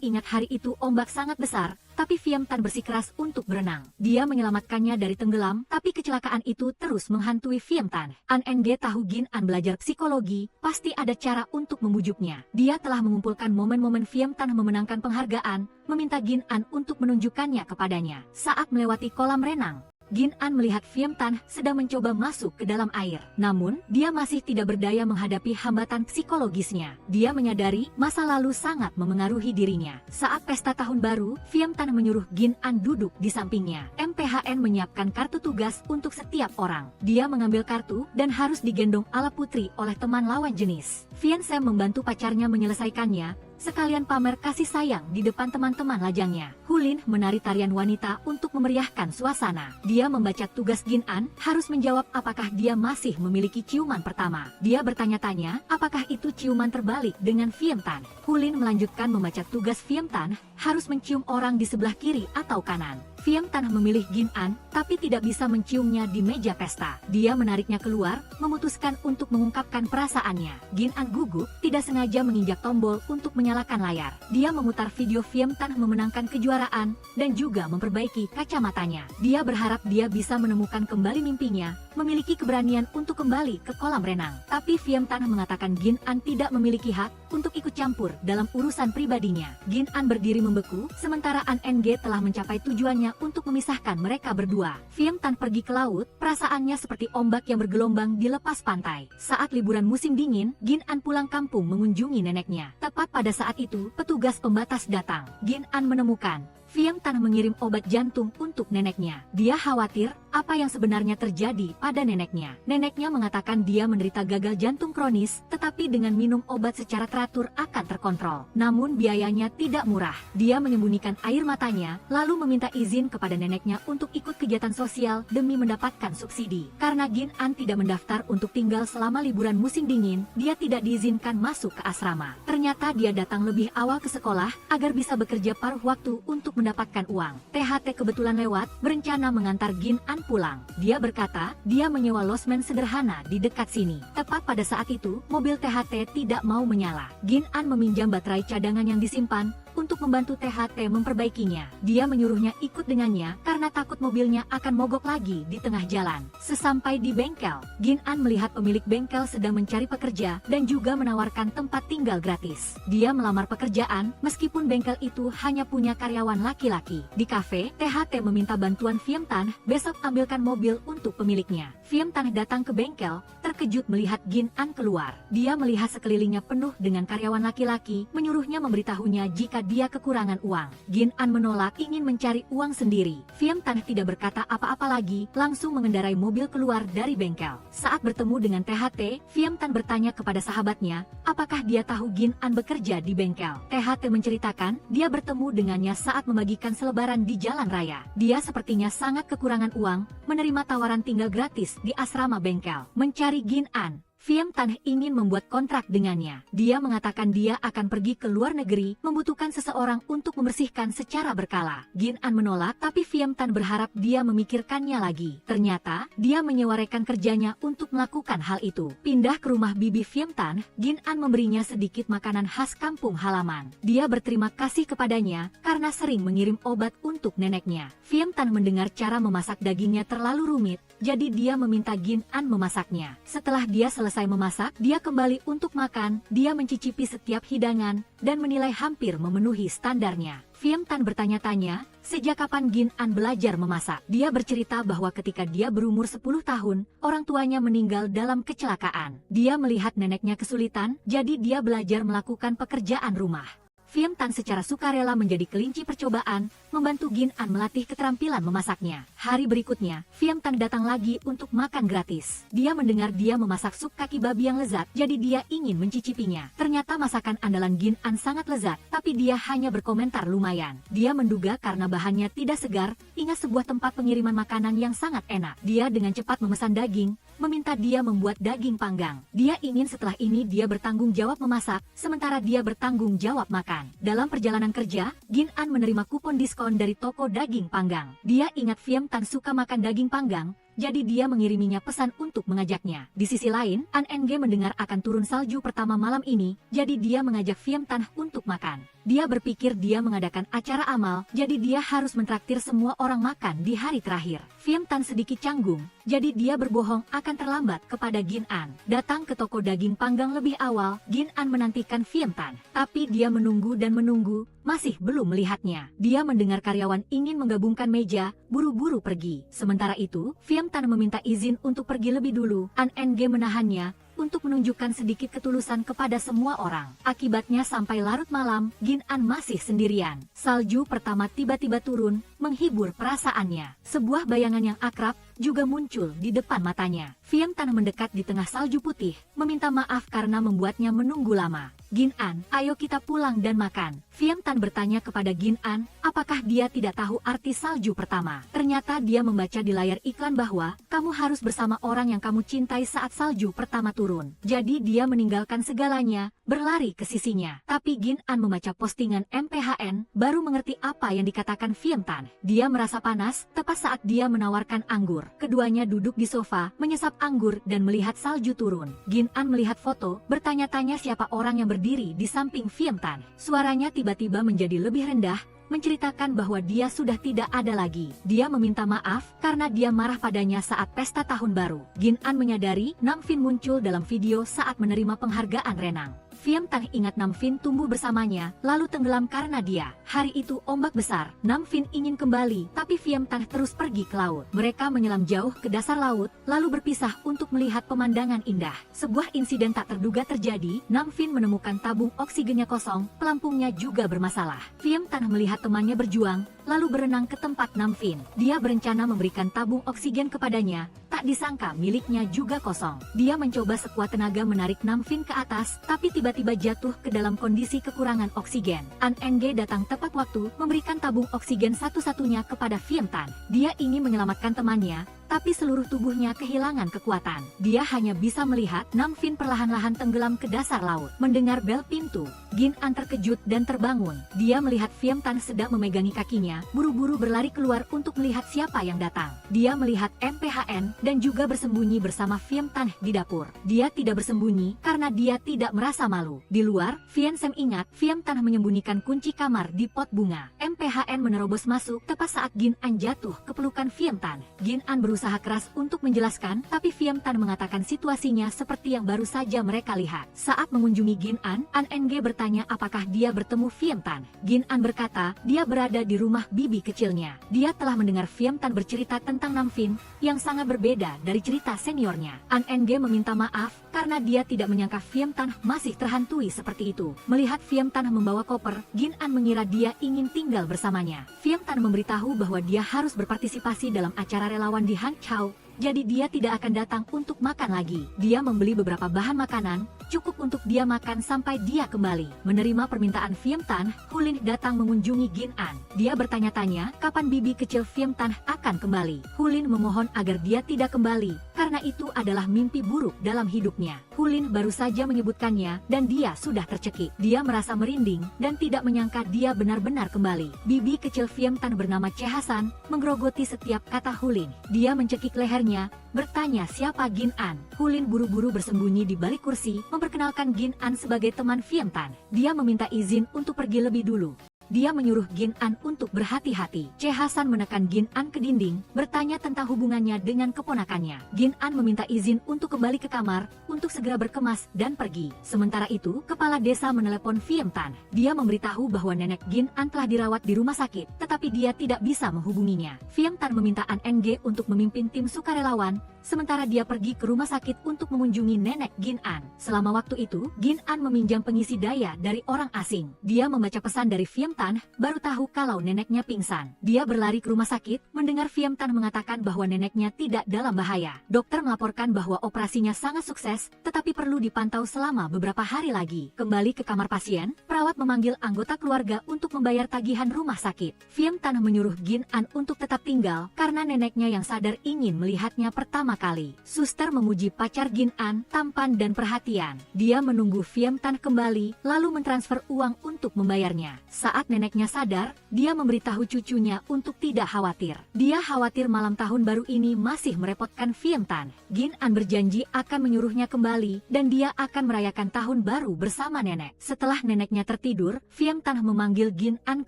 ingat hari itu ombak sangat besar, tapi Film Tan bersikeras untuk berenang. Dia menyelamatkannya dari tenggelam, tapi kecelakaan itu terus menghantui Film Tan. NG tahu Gin An belajar psikologi, pasti ada cara untuk membujuknya. Dia telah mengumpulkan momen-momen Film Tan memenangkan penghargaan, meminta Gin An untuk menunjukkannya kepadanya. Saat melewati kolam renang, Gin An melihat Film Tan sedang mencoba masuk ke dalam air. Namun, dia masih tidak berdaya menghadapi hambatan psikologisnya. Dia menyadari masa lalu sangat memengaruhi dirinya. Saat pesta tahun baru, Film Tan menyuruh Gin An duduk di sampingnya. MPHN menyiapkan kartu tugas untuk setiap orang. Dia mengambil kartu dan harus digendong ala putri oleh teman lawan jenis. Film Sam membantu pacarnya menyelesaikannya, sekalian pamer kasih sayang di depan teman-teman lajangnya. Hulin menari tarian wanita untuk memeriahkan suasana. Dia membaca tugas Gin An, harus menjawab apakah dia masih memiliki ciuman pertama. Dia bertanya-tanya, apakah itu ciuman terbalik dengan Film Tan. Hulin melanjutkan membaca tugas Film Tan, harus mencium orang di sebelah kiri atau kanan. Film Tan memilih Gin An, tapi tidak bisa menciumnya di meja pesta. Dia menariknya keluar, memutuskan untuk mengungkapkan perasaannya. Gin An gugup, tidak sengaja menginjak tombol untuk menyalakan layar. Dia memutar video Film Tan memenangkan kejuaraan, dan juga memperbaiki kacamatanya. Dia berharap dia bisa menemukan kembali mimpinya, memiliki keberanian untuk kembali ke kolam renang. Tapi Film Tan mengatakan Gin An tidak memiliki hak untuk ikut campur dalam urusan pribadinya. Gin An berdiri membeku, sementara NG telah mencapai tujuannya untuk memisahkan mereka berdua. Film Tan pergi ke laut, perasaannya seperti ombak yang bergelombang di lepas pantai. Saat liburan musim dingin, Gin An pulang kampung mengunjungi neneknya. Tepat pada saat itu, petugas pembatas datang. Gin An menemukan Film Tan mengirim obat jantung untuk neneknya. Dia khawatir apa yang sebenarnya terjadi pada neneknya. Neneknya mengatakan dia menderita gagal jantung kronis, tetapi dengan minum obat secara teratur akan terkontrol. Namun biayanya tidak murah. Dia menyembunyikan air matanya, lalu meminta izin kepada neneknya untuk ikut kegiatan sosial demi mendapatkan subsidi. Karena Gin An tidak mendaftar untuk tinggal selama liburan musim dingin, dia tidak diizinkan masuk ke asrama. Ternyata dia datang lebih awal ke sekolah, agar bisa bekerja paruh waktu untuk mendapatkan uang. THT kebetulan lewat, berencana mengantar Gin An pulang. Dia berkata, dia menyewa losmen sederhana di dekat sini. Tepat pada saat itu, mobil THT tidak mau menyala. Gin An meminjam baterai cadangan yang disimpan, untuk membantu THT memperbaikinya. Dia menyuruhnya ikut dengannya, karena takut mobilnya akan mogok lagi di tengah jalan. Sesampai di bengkel, Gin An melihat pemilik bengkel sedang mencari pekerja, dan juga menawarkan tempat tinggal gratis. Dia melamar pekerjaan, meskipun bengkel itu hanya punya karyawan laki-laki. Di kafe, THT meminta bantuan Film Tan, besok ambilkan mobil untuk pemiliknya. Film Tan datang ke bengkel, terkejut melihat Gin An keluar. Dia melihat sekelilingnya penuh dengan karyawan laki-laki, menyuruhnya memberitahunya jika dia kekurangan uang. Gin An menolak, ingin mencari uang sendiri. Film Tan tidak berkata apa-apa lagi, langsung mengendarai mobil keluar dari bengkel. Saat bertemu dengan THT, Film Tan bertanya kepada sahabatnya, apakah dia tahu Gin An bekerja di bengkel. THT menceritakan, dia bertemu dengannya saat membagikan selebaran di jalan raya. Dia sepertinya sangat kekurangan uang, menerima tawaran tinggal gratis di asrama bengkel. Mencari Gin An, Phiem Tan ingin membuat kontrak dengannya. Dia mengatakan dia akan pergi ke luar negeri, membutuhkan seseorang untuk membersihkan secara berkala. Gin An menolak, tapi Phiem Tan berharap dia memikirkannya lagi. Ternyata, dia menyewarekan kerjanya untuk melakukan hal itu. Pindah ke rumah bibi Phiem Tan, Gin An memberinya sedikit makanan khas kampung halaman. Dia berterima kasih kepadanya karena sering mengirim obat untuk neneknya. Phiem Tan mendengar cara memasak dagingnya terlalu rumit, jadi dia meminta Gin An memasaknya. Setelah dia selesai memasak, dia kembali untuk makan. Dia mencicipi setiap hidangan dan menilai hampir memenuhi standarnya. Phiem Tan bertanya-tanya, sejak kapan Gin An belajar memasak? Dia bercerita bahwa ketika dia berumur 10 tahun, orang tuanya meninggal dalam kecelakaan. Dia melihat neneknya kesulitan, jadi dia belajar melakukan pekerjaan rumah. Phiem Tan secara sukarela menjadi kelinci percobaan, membantu Gin An melatih keterampilan memasaknya. Hari berikutnya, Phiem Tan datang lagi untuk makan gratis. Dia mendengar dia memasak sup kaki babi yang lezat, jadi dia ingin mencicipinya. Ternyata masakan andalan Gin An sangat lezat, tapi dia hanya berkomentar lumayan. Dia menduga karena bahannya tidak segar, ingat sebuah tempat pengiriman makanan yang sangat enak. Dia dengan cepat memesan daging, meminta dia membuat daging panggang. Dia ingin setelah ini dia bertanggung jawab memasak, sementara dia bertanggung jawab makan. Dalam perjalanan kerja, Gin An menerima kupon diskon dari toko daging panggang. Dia ingat Phiem Tan suka makan daging panggang, jadi dia mengiriminya pesan untuk mengajaknya. Di sisi lain, An Eng mendengar akan turun salju pertama malam ini, jadi dia mengajak Phiem Tan untuk makan. Dia berpikir dia mengadakan acara amal, jadi dia harus mentraktir semua orang makan di hari terakhir. Phiem Tan sedikit canggung, jadi dia berbohong akan terlambat kepada Gin An. Datang ke toko daging panggang lebih awal, Gin An menantikan Phiem Tan. Tapi dia menunggu dan menunggu, masih belum melihatnya. Dia mendengar karyawan ingin menggabungkan meja, buru-buru pergi. Sementara itu, Phiem Tan meminta izin untuk pergi lebih dulu. An Eng menahannya untuk menunjukkan sedikit ketulusan kepada semua orang. Akibatnya sampai larut malam, Gin An masih sendirian. Salju pertama tiba-tiba turun, menghibur perasaannya. Sebuah bayangan yang akrab juga muncul di depan matanya. Phiem Tan mendekat di tengah salju putih, meminta maaf karena membuatnya menunggu lama. Gin An, ayo kita pulang dan makan. Phiem Tan bertanya kepada Gin An, apakah dia tidak tahu arti salju pertama. Ternyata dia membaca di layar iklan bahwa, kamu harus bersama orang yang kamu cintai saat salju pertama turun. Jadi dia meninggalkan segalanya, berlari ke sisinya. Tapi Gin An membaca postingan MPHN, baru mengerti apa yang dikatakan Phiem Tan. Dia merasa panas, tepat saat dia menawarkan anggur. Keduanya duduk di sofa, menyesap anggur dan melihat salju turun. Gin An melihat foto, bertanya-tanya siapa orang yang berdiri di samping Phiem Tan. Suaranya tiba-tiba menjadi lebih rendah, menceritakan bahwa dia sudah tidak ada lagi. Dia meminta maaf karena dia marah padanya saat pesta tahun baru. Gin An menyadari Nam Phin muncul dalam video saat menerima penghargaan renang. Phiem Tan ingat Nam Phin tumbuh bersamanya, lalu tenggelam karena dia. Hari itu ombak besar, Nam Phin ingin kembali, tapi Phiem Tan terus pergi ke laut. Mereka menyelam jauh ke dasar laut, lalu berpisah untuk melihat pemandangan indah. Sebuah insiden tak terduga terjadi, Nam Phin menemukan tabung oksigennya kosong, pelampungnya juga bermasalah. Phiem Tan melihat temannya berjuang, lalu berenang ke tempat Nam Phin. Dia berencana memberikan tabung oksigen kepadanya, tak disangka miliknya juga kosong. Dia mencoba sekuat tenaga menarik Nam Phin ke atas, tapi tiba-tiba jatuh ke dalam kondisi kekurangan oksigen. An Eng datang tepat waktu, memberikan tabung oksigen satu-satunya kepada Phiem Tan. Dia ingin menyelamatkan temannya, tapi seluruh tubuhnya kehilangan kekuatan. Dia hanya bisa melihat Nam Phin perlahan-lahan tenggelam ke dasar laut. Mendengar bel pintu, Gin An terkejut dan terbangun. Dia melihat Phiem Tan sedang memegangi kakinya, buru-buru berlari keluar untuk melihat siapa yang datang. Dia melihat MPHN dan juga bersembunyi bersama Phiem Tan di dapur. Dia tidak bersembunyi karena dia tidak merasa malu. Di luar, Vien Sam ingat Phiem Tan menyembunyikan kunci kamar di pot bunga. MPHN menerobos masuk tepat saat Gin An jatuh ke pelukan Phiem Tan. Gin An berusaha keras untuk menjelaskan, tapi Phiem Tan mengatakan situasinya seperti yang baru saja mereka lihat. Saat mengunjungi Gin An Eng bertanya apakah dia bertemu Phiem Tan. Gin An berkata, dia berada di rumah bibi kecilnya. Dia telah mendengar Phiem Tan bercerita tentang Nam Phin, yang sangat berbeda dari cerita seniornya. Eng meminta maaf, karena dia tidak menyangka Phiem Tan masih terhantui seperti itu. Melihat Phiem Tan membawa koper, Gin An mengira dia ingin tinggal bersamanya. Phiem Tan memberitahu bahwa dia harus berpartisipasi dalam acara relawan di Hangzhou. jadi dia tidak akan datang untuk makan lagi. Dia membeli beberapa bahan makanan, cukup untuk dia makan sampai dia kembali. Menerima permintaan Phiem Tan, Hulin datang mengunjungi Gin An. Dia bertanya-tanya kapan bibi kecil Phiem Tan akan kembali. Hulin memohon agar dia tidak kembali, karena itu adalah mimpi buruk dalam hidupnya. Hulin baru saja menyebutkannya dan dia sudah tercekik. Dia merasa merinding dan tidak menyangka dia benar-benar kembali. Bibi kecil Phiem Tan bernama Che Hasan menggerogoti setiap kata Hulin. Dia mencekik lehernya, bertanya siapa Gin An. Hulin buru-buru bersembunyi di balik kursi, memperkenalkan Gin An sebagai teman Phiem Tan. Dia meminta izin untuk pergi lebih dulu. Dia menyuruh Gin An untuk berhati-hati. Che Hasan menekan Gin An ke dinding, bertanya tentang hubungannya dengan keponakannya. Gin An meminta izin untuk kembali ke kamar, untuk segera berkemas dan pergi. Sementara itu, kepala desa menelepon Phiem Tan. Dia memberitahu bahwa nenek Gin An telah dirawat di rumah sakit, tetapi dia tidak bisa menghubunginya. Phiem Tan meminta An Ng untuk memimpin tim sukarelawan, sementara dia pergi ke rumah sakit untuk mengunjungi nenek Gin An. Selama waktu itu, Gin An meminjam pengisi daya dari orang asing. Dia membaca pesan dari Phiem Tan, baru tahu kalau neneknya pingsan. Dia berlari ke rumah sakit, mendengar Phiem Tan mengatakan bahwa neneknya tidak dalam bahaya. Dokter melaporkan bahwa operasinya sangat sukses, tetapi perlu dipantau selama beberapa hari lagi. Kembali ke kamar pasien, perawat memanggil anggota keluarga untuk membayar tagihan rumah sakit. Phiem Tan menyuruh Gin An untuk tetap tinggal, karena neneknya yang sadar ingin melihatnya pertama kali. Suster memuji pacar Gin An, tampan dan perhatian. Dia menunggu Phiem Tan kembali, lalu mentransfer uang untuk membayarnya. Saat neneknya sadar, dia memberitahu cucunya untuk tidak khawatir. Dia khawatir malam tahun baru ini masih merepotkan Phiem Tan. Gin An berjanji akan menyuruhnya kembali, dan dia akan merayakan tahun baru bersama nenek. Setelah neneknya tertidur, Phiem Tan memanggil Gin An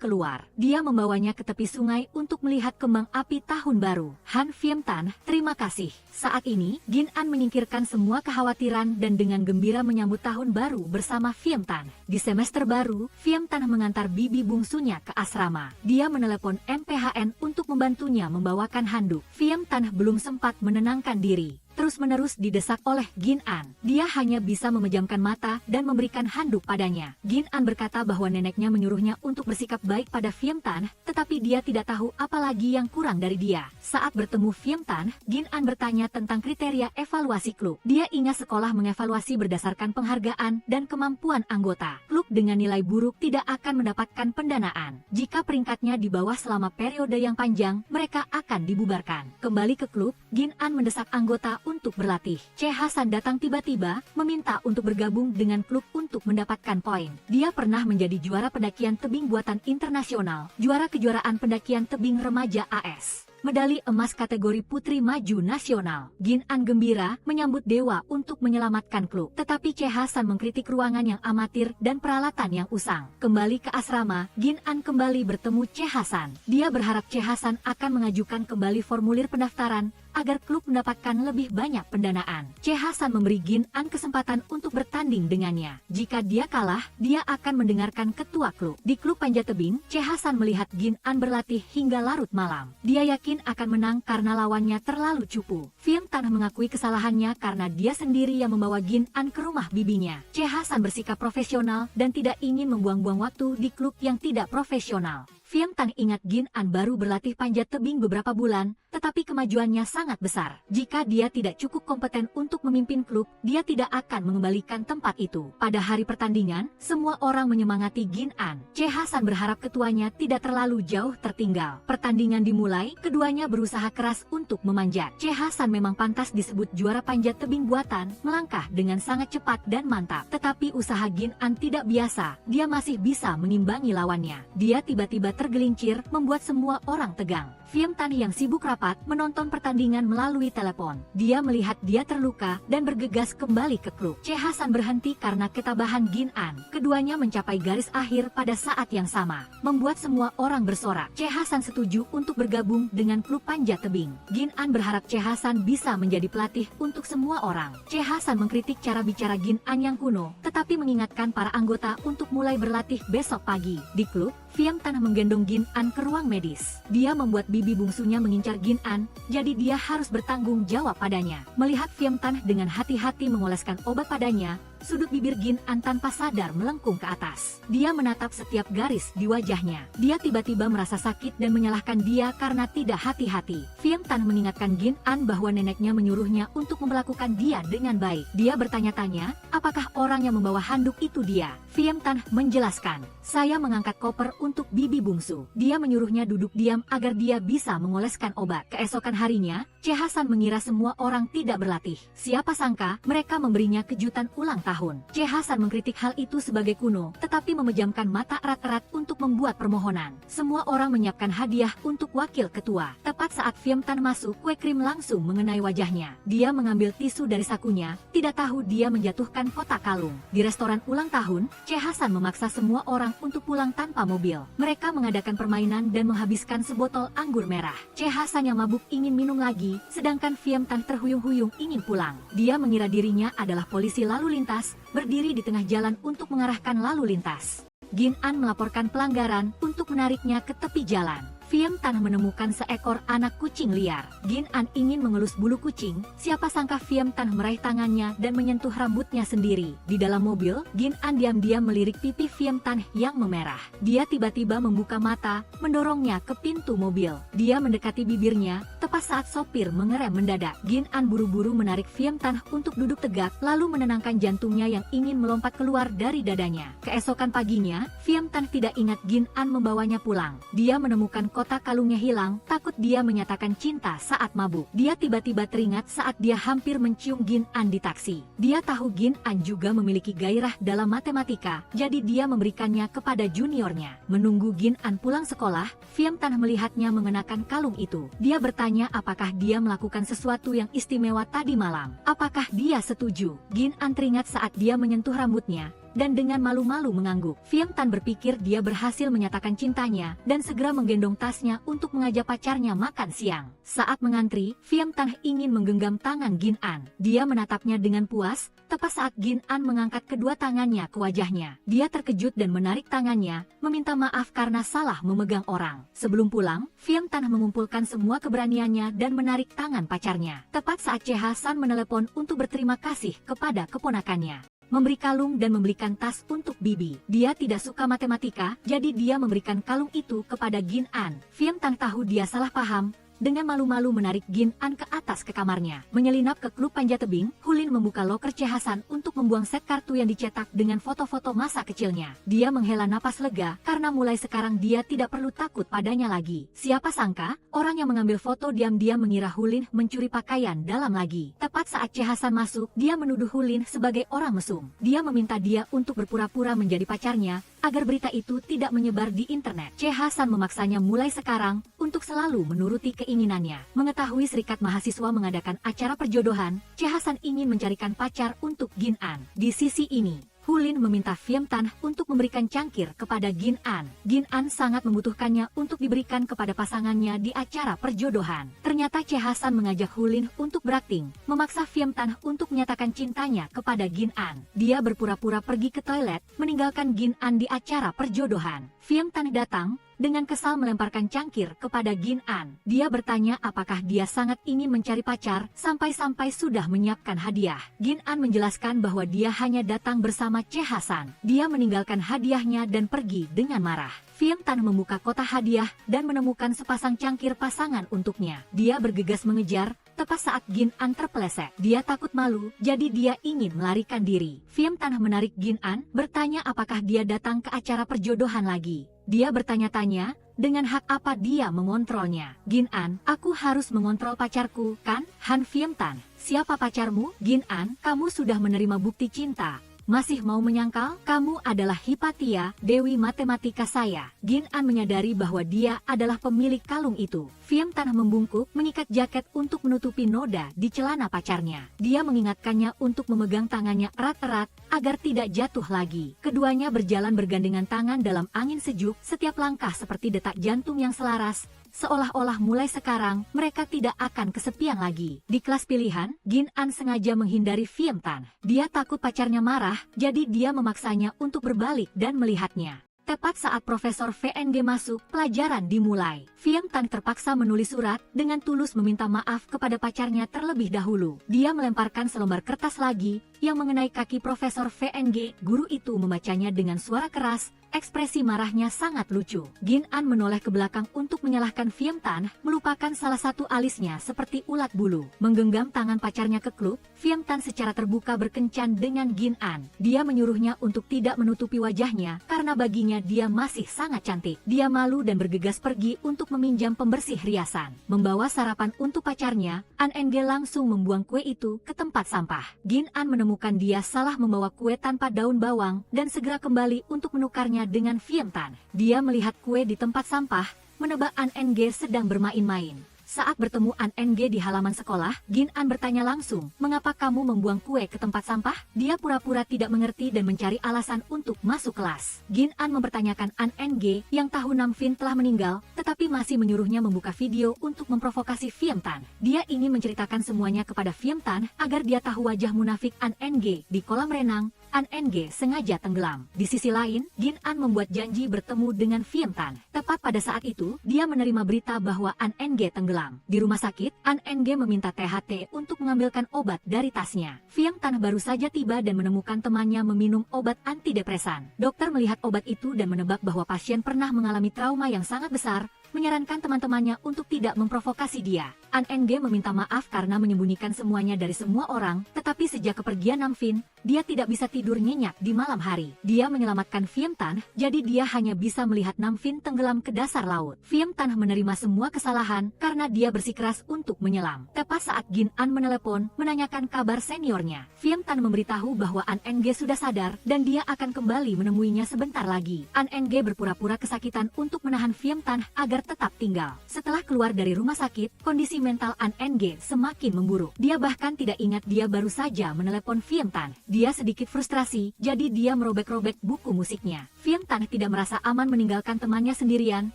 keluar. Dia membawanya ke tepi sungai untuk melihat kembang api tahun baru. Han Phiem Tan, terima kasih. Saat ini, Gin An menyingkirkan semua kekhawatiran dan dengan gembira menyambut tahun baru bersama Phiem Tan. Di semester baru, Phiem Tan mengantar bibi bungsunya ke asrama. Dia menelepon MPHN untuk membantunya membawakan handuk. Phiem Tan belum sempat menenangkan diri. Terus-menerus didesak oleh Gin An. Dia hanya bisa memejamkan mata dan memberikan handuk padanya. Gin An berkata bahwa neneknya menyuruhnya untuk bersikap baik pada Phiem Tan, tetapi dia tidak tahu apa lagi yang kurang dari dia. Saat bertemu Phiem Tan, Gin An bertanya tentang kriteria evaluasi klub. Dia ingat sekolah mengevaluasi berdasarkan penghargaan dan kemampuan anggota. Klub dengan nilai buruk tidak akan mendapatkan pendanaan. Jika peringkatnya di bawah selama periode yang panjang, mereka akan dibubarkan. Kembali ke klub, Gin An mendesak anggota untuk berlatih. Che Hasan datang tiba-tiba, meminta untuk bergabung dengan klub untuk mendapatkan poin. Dia pernah menjadi juara pendakian tebing buatan internasional, juara kejuaraan pendakian tebing remaja AS. Medali emas kategori putri maju nasional. Gin An gembira menyambut dewa untuk menyelamatkan klub. Tetapi Che Hasan mengkritik ruangan yang amatir dan peralatan yang usang. Kembali ke asrama, Gin An kembali bertemu Che Hasan. Dia berharap Che Hasan akan mengajukan kembali formulir pendaftaran agar klub mendapatkan lebih banyak pendanaan. Che Hasan memberi Gin An kesempatan untuk bertanding dengannya. Jika dia kalah, dia akan mendengarkan ketua klub. Di klub panjat tebing, Che Hasan melihat Gin An berlatih hingga larut malam. Dia yakin akan menang karena lawannya terlalu cupu. Phiem Tan mengakui kesalahannya karena dia sendiri yang membawa Gin An ke rumah bibinya. Che Hasan bersikap profesional dan tidak ingin membuang-buang waktu di klub yang tidak profesional. Phiem Tan ingat Gin An baru berlatih panjat tebing beberapa bulan, tetapi kemajuannya sangat besar. Jika dia tidak cukup kompeten untuk memimpin klub, dia tidak akan mengembalikan tempat itu. Pada hari pertandingan, semua orang menyemangati Gin An. Che Hasan berharap ketuanya tidak terlalu jauh tertinggal. Pertandingan dimulai, keduanya berusaha keras untuk memanjat. Che Hasan memang pantas disebut juara panjat tebing buatan, melangkah dengan sangat cepat dan mantap. Tetapi usaha Gin An tidak biasa, dia masih bisa mengimbangi lawannya. Dia tiba-tiba tergelincir, membuat semua orang tegang. Phiem Tan yang sibuk rapat menonton pertandingan melalui telepon. Dia melihat dia terluka dan bergegas kembali ke klub. Che Hasan berhenti karena ketabahan Gin An. Keduanya mencapai garis akhir pada saat yang sama, membuat semua orang bersorak. Che Hasan setuju untuk bergabung dengan klub panjat tebing. Gin An berharap Che Hasan bisa menjadi pelatih untuk semua orang. Che Hasan mengkritik cara bicara Gin An yang kuno, tetapi mengingatkan para anggota untuk mulai berlatih besok pagi. Di klub, Phiem Tan menggendong Gin An ke ruang medis. Dia membuat bibi bungsunya mengincar Gin An, jadi dia harus bertanggung jawab padanya. Melihat Phiem Tan dengan hati-hati mengoleskan obat padanya, Sudut bibir Gin An tanpa sadar melengkung ke atas. Dia menatap setiap garis di wajahnya. Dia tiba-tiba merasa sakit dan menyalahkan dia karena tidak hati-hati. Fiam Tan mengingatkan Gin An bahwa neneknya menyuruhnya untuk memperlakukan dia dengan baik. Dia bertanya-tanya, apakah orang yang membawa handuk itu dia? Fiam Tan menjelaskan, saya mengangkat koper untuk bibi bungsu. Dia menyuruhnya duduk diam agar dia bisa mengoleskan obat. Keesokan harinya, Che Hasan mengira semua orang tidak berlatih. Siapa sangka, mereka memberinya kejutan ulang tahun. Che Hasan mengkritik hal itu sebagai kuno, tetapi memejamkan mata erat-erat untuk membuat permohonan. Semua orang menyiapkan hadiah untuk wakil ketua. Tepat saat Fiam Tan masuk, kue krim langsung mengenai wajahnya. Dia mengambil tisu dari sakunya, tidak tahu dia menjatuhkan kotak kalung. Di restoran ulang tahun, Che Hasan memaksa semua orang untuk pulang tanpa mobil. Mereka mengadakan permainan dan menghabiskan sebotol anggur merah. Che Hasan yang mabuk ingin minum lagi, sedangkan Fiam Tan terhuyung-huyung ingin pulang. Dia mengira dirinya adalah polisi lalu lintas, berdiri di tengah jalan untuk mengarahkan lalu lintas. Gin An melaporkan pelanggaran untuk menariknya ke tepi jalan. Fiam Tan menemukan seekor anak kucing liar. Gin An ingin mengelus bulu kucing, siapa sangka Fiam Tan meraih tangannya dan menyentuh rambutnya sendiri. Di dalam mobil, Gin An diam-diam melirik pipi Fiam Tan yang memerah. Dia tiba-tiba membuka mata, mendorongnya ke pintu mobil. Dia mendekati bibirnya, tepat saat sopir mengerem mendadak. Gin An buru-buru menarik Fiam Tan untuk duduk tegak, lalu menenangkan jantungnya yang ingin melompat keluar dari dadanya. Keesokan paginya, Fiam Tan tidak ingat Gin An membawanya pulang. Dia menemukan kotak kalungnya hilang, takut dia menyatakan cinta saat mabuk. Dia tiba-tiba teringat saat dia hampir mencium Gin An di taksi. Dia tahu Gin An juga memiliki gairah dalam matematika, jadi dia memberikannya kepada juniornya. Menunggu Gin An pulang sekolah, Fiam Tan melihatnya mengenakan kalung itu. Dia bertanya apakah dia melakukan sesuatu yang istimewa tadi malam. Apakah dia setuju? Gin An teringat saat dia menyentuh rambutnya, dan dengan malu-malu mengangguk. Fiam Tan berpikir dia berhasil menyatakan cintanya dan segera menggendong tasnya untuk mengajak pacarnya makan siang. Saat mengantri, Fiam Tan ingin menggenggam tangan Gin An. Dia menatapnya dengan puas, tepat saat Gin An mengangkat kedua tangannya ke wajahnya. Dia terkejut dan menarik tangannya, meminta maaf karena salah memegang orang. Sebelum pulang, Fiam Tan mengumpulkan semua keberaniannya dan menarik tangan pacarnya. Tepat saat Che Hasan menelepon untuk berterima kasih kepada keponakannya, memberi kalung dan membelikan tas untuk bibi. Dia tidak suka matematika, jadi dia memberikan kalung itu kepada Gin An. Fiam Tan tahu dia salah paham. Dengan malu-malu menarik Gin An ke atas ke kamarnya. Menyelinap ke klub panjat tebing, Hulin membuka loker Che Hasan untuk membuang set kartu yang dicetak dengan foto-foto masa kecilnya. Dia menghela napas lega, karena mulai sekarang dia tidak perlu takut padanya lagi. Siapa sangka, orang yang mengambil foto diam-diam mengira Hulin mencuri pakaian dalam lagi. Tepat saat Che Hasan masuk, dia menuduh Hulin sebagai orang mesum. Dia meminta dia untuk berpura-pura menjadi pacarnya, agar berita itu tidak menyebar di internet. Che Hasan memaksanya mulai sekarang untuk selalu menuruti keinginannya. Mengetahui serikat mahasiswa mengadakan acara perjodohan, Che Hasan ingin mencarikan pacar untuk Gin An. Di sisi ini, Hulin meminta Fiam Tan untuk memberikan cangkir kepada Gin An. Gin An sangat membutuhkannya untuk diberikan kepada pasangannya di acara perjodohan. Ternyata Che Hasan mengajak Hulin untuk berakting, memaksa Fiam Tan untuk menyatakan cintanya kepada Gin An. Dia berpura-pura pergi ke toilet, meninggalkan Gin An di acara perjodohan. Fiam Tan datang, dengan kesal melemparkan cangkir kepada Gin An. Dia bertanya apakah dia sangat ingin mencari pacar, sampai-sampai sudah menyiapkan hadiah. Gin An menjelaskan bahwa dia hanya datang bersama Che Hasan. Dia meninggalkan hadiahnya dan pergi dengan marah. Fiam Tan membuka kotak hadiah dan menemukan sepasang cangkir pasangan untuknya. Dia bergegas mengejar, tepat saat Gin An terpeleset. Dia takut malu, jadi dia ingin melarikan diri. Fiam Tan menarik Gin An, bertanya apakah dia datang ke acara perjodohan lagi. Dia bertanya-tanya, dengan hak apa dia mengontrolnya. Gin An, aku harus mengontrol pacarku, kan? Han Fiam Tan, siapa pacarmu? Gin An, kamu sudah menerima bukti cinta. Masih mau menyangkal? Kamu adalah Hipatia, dewi matematika saya. Gin An menyadari bahwa dia adalah pemilik kalung itu. Fiam Tan membungkuk, mengikat jaket untuk menutupi noda di celana pacarnya. Dia mengingatkannya untuk memegang tangannya erat-erat, agar tidak jatuh lagi. Keduanya berjalan bergandengan tangan dalam angin sejuk, setiap langkah seperti detak jantung yang selaras. Seolah-olah mulai sekarang, mereka tidak akan kesepian lagi. Di kelas pilihan, Gin An sengaja menghindari Fiam Tan. Dia takut pacarnya marah, jadi dia memaksanya untuk berbalik dan melihatnya. Tepat saat Profesor VNG masuk, pelajaran dimulai. Fiam Tan terpaksa menulis surat dengan tulus meminta maaf kepada pacarnya terlebih dahulu. Dia melemparkan selembar kertas lagi yang mengenai kaki Profesor VNG. Guru itu membacanya dengan suara keras. Ekspresi marahnya sangat lucu. Gin An menoleh ke belakang untuk menyalahkan Fiam Tan, melupakan salah satu alisnya seperti ulat bulu. Menggenggam tangan pacarnya ke klub, Fiam Tan secara terbuka berkencan dengan Gin An. Dia menyuruhnya untuk tidak menutupi wajahnya karena baginya dia masih sangat cantik. Dia malu dan bergegas pergi untuk meminjam pembersih riasan. Membawa sarapan untuk pacarnya, An Enge langsung membuang kue itu ke tempat sampah. Gin An menemukan dia salah membawa kue tanpa daun bawang dan segera kembali untuk menukarnya dengan Fiam Tan. Dia melihat kue di tempat sampah, menebak An Enge sedang bermain-main. Saat bertemu An Enge di halaman sekolah, Gin An bertanya langsung, "Mengapa kamu membuang kue ke tempat sampah?" Dia pura-pura tidak mengerti dan mencari alasan untuk masuk kelas. Gin An mempertanyakan An Enge yang tahu Nam Fin telah meninggal, tetapi masih menyuruhnya membuka video untuk memprovokasi Fiam Tan. Dia ingin menceritakan semuanya kepada Fiam Tan agar dia tahu wajah munafik An Enge di kolam renang. An Enge sengaja tenggelam. Di sisi lain, Gin An membuat janji bertemu dengan Fiam Tan. Tepat pada saat itu, dia menerima berita bahwa An Enge tenggelam. Di rumah sakit, An Enge meminta THT untuk mengambilkan obat dari tasnya. Fiam Tan baru saja tiba dan menemukan temannya meminum obat antidepresan. Dokter melihat obat itu dan menebak bahwa pasien pernah mengalami trauma yang sangat besar, menyarankan teman-temannya untuk tidak memprovokasi dia. An Enge meminta maaf karena menyembunyikan semuanya dari semua orang, tetapi sejak kepergian Nam Fin, dia tidak bisa tidur nyenyak di malam hari. Dia menyelamatkan Fiam Tan, jadi dia hanya bisa melihat Nam Fin tenggelam ke dasar laut. Fiam Tan menerima semua kesalahan karena dia bersikeras untuk menyelam. Tepat saat Gin An menelepon, menanyakan kabar seniornya, Fiam Tan memberitahu bahwa An Enge sudah sadar dan dia akan kembali menemuinya sebentar lagi. An Enge berpura-pura kesakitan untuk menahan Fiam Tan agar tetap tinggal. Setelah keluar dari rumah sakit, kondisi mental An Enge semakin memburuk. Dia bahkan tidak ingat dia baru saja menelepon Fiam Tan. Dia sedikit frustrasi, jadi dia merobek-robek buku musiknya. Fiam Tan tidak merasa aman meninggalkan temannya sendirian,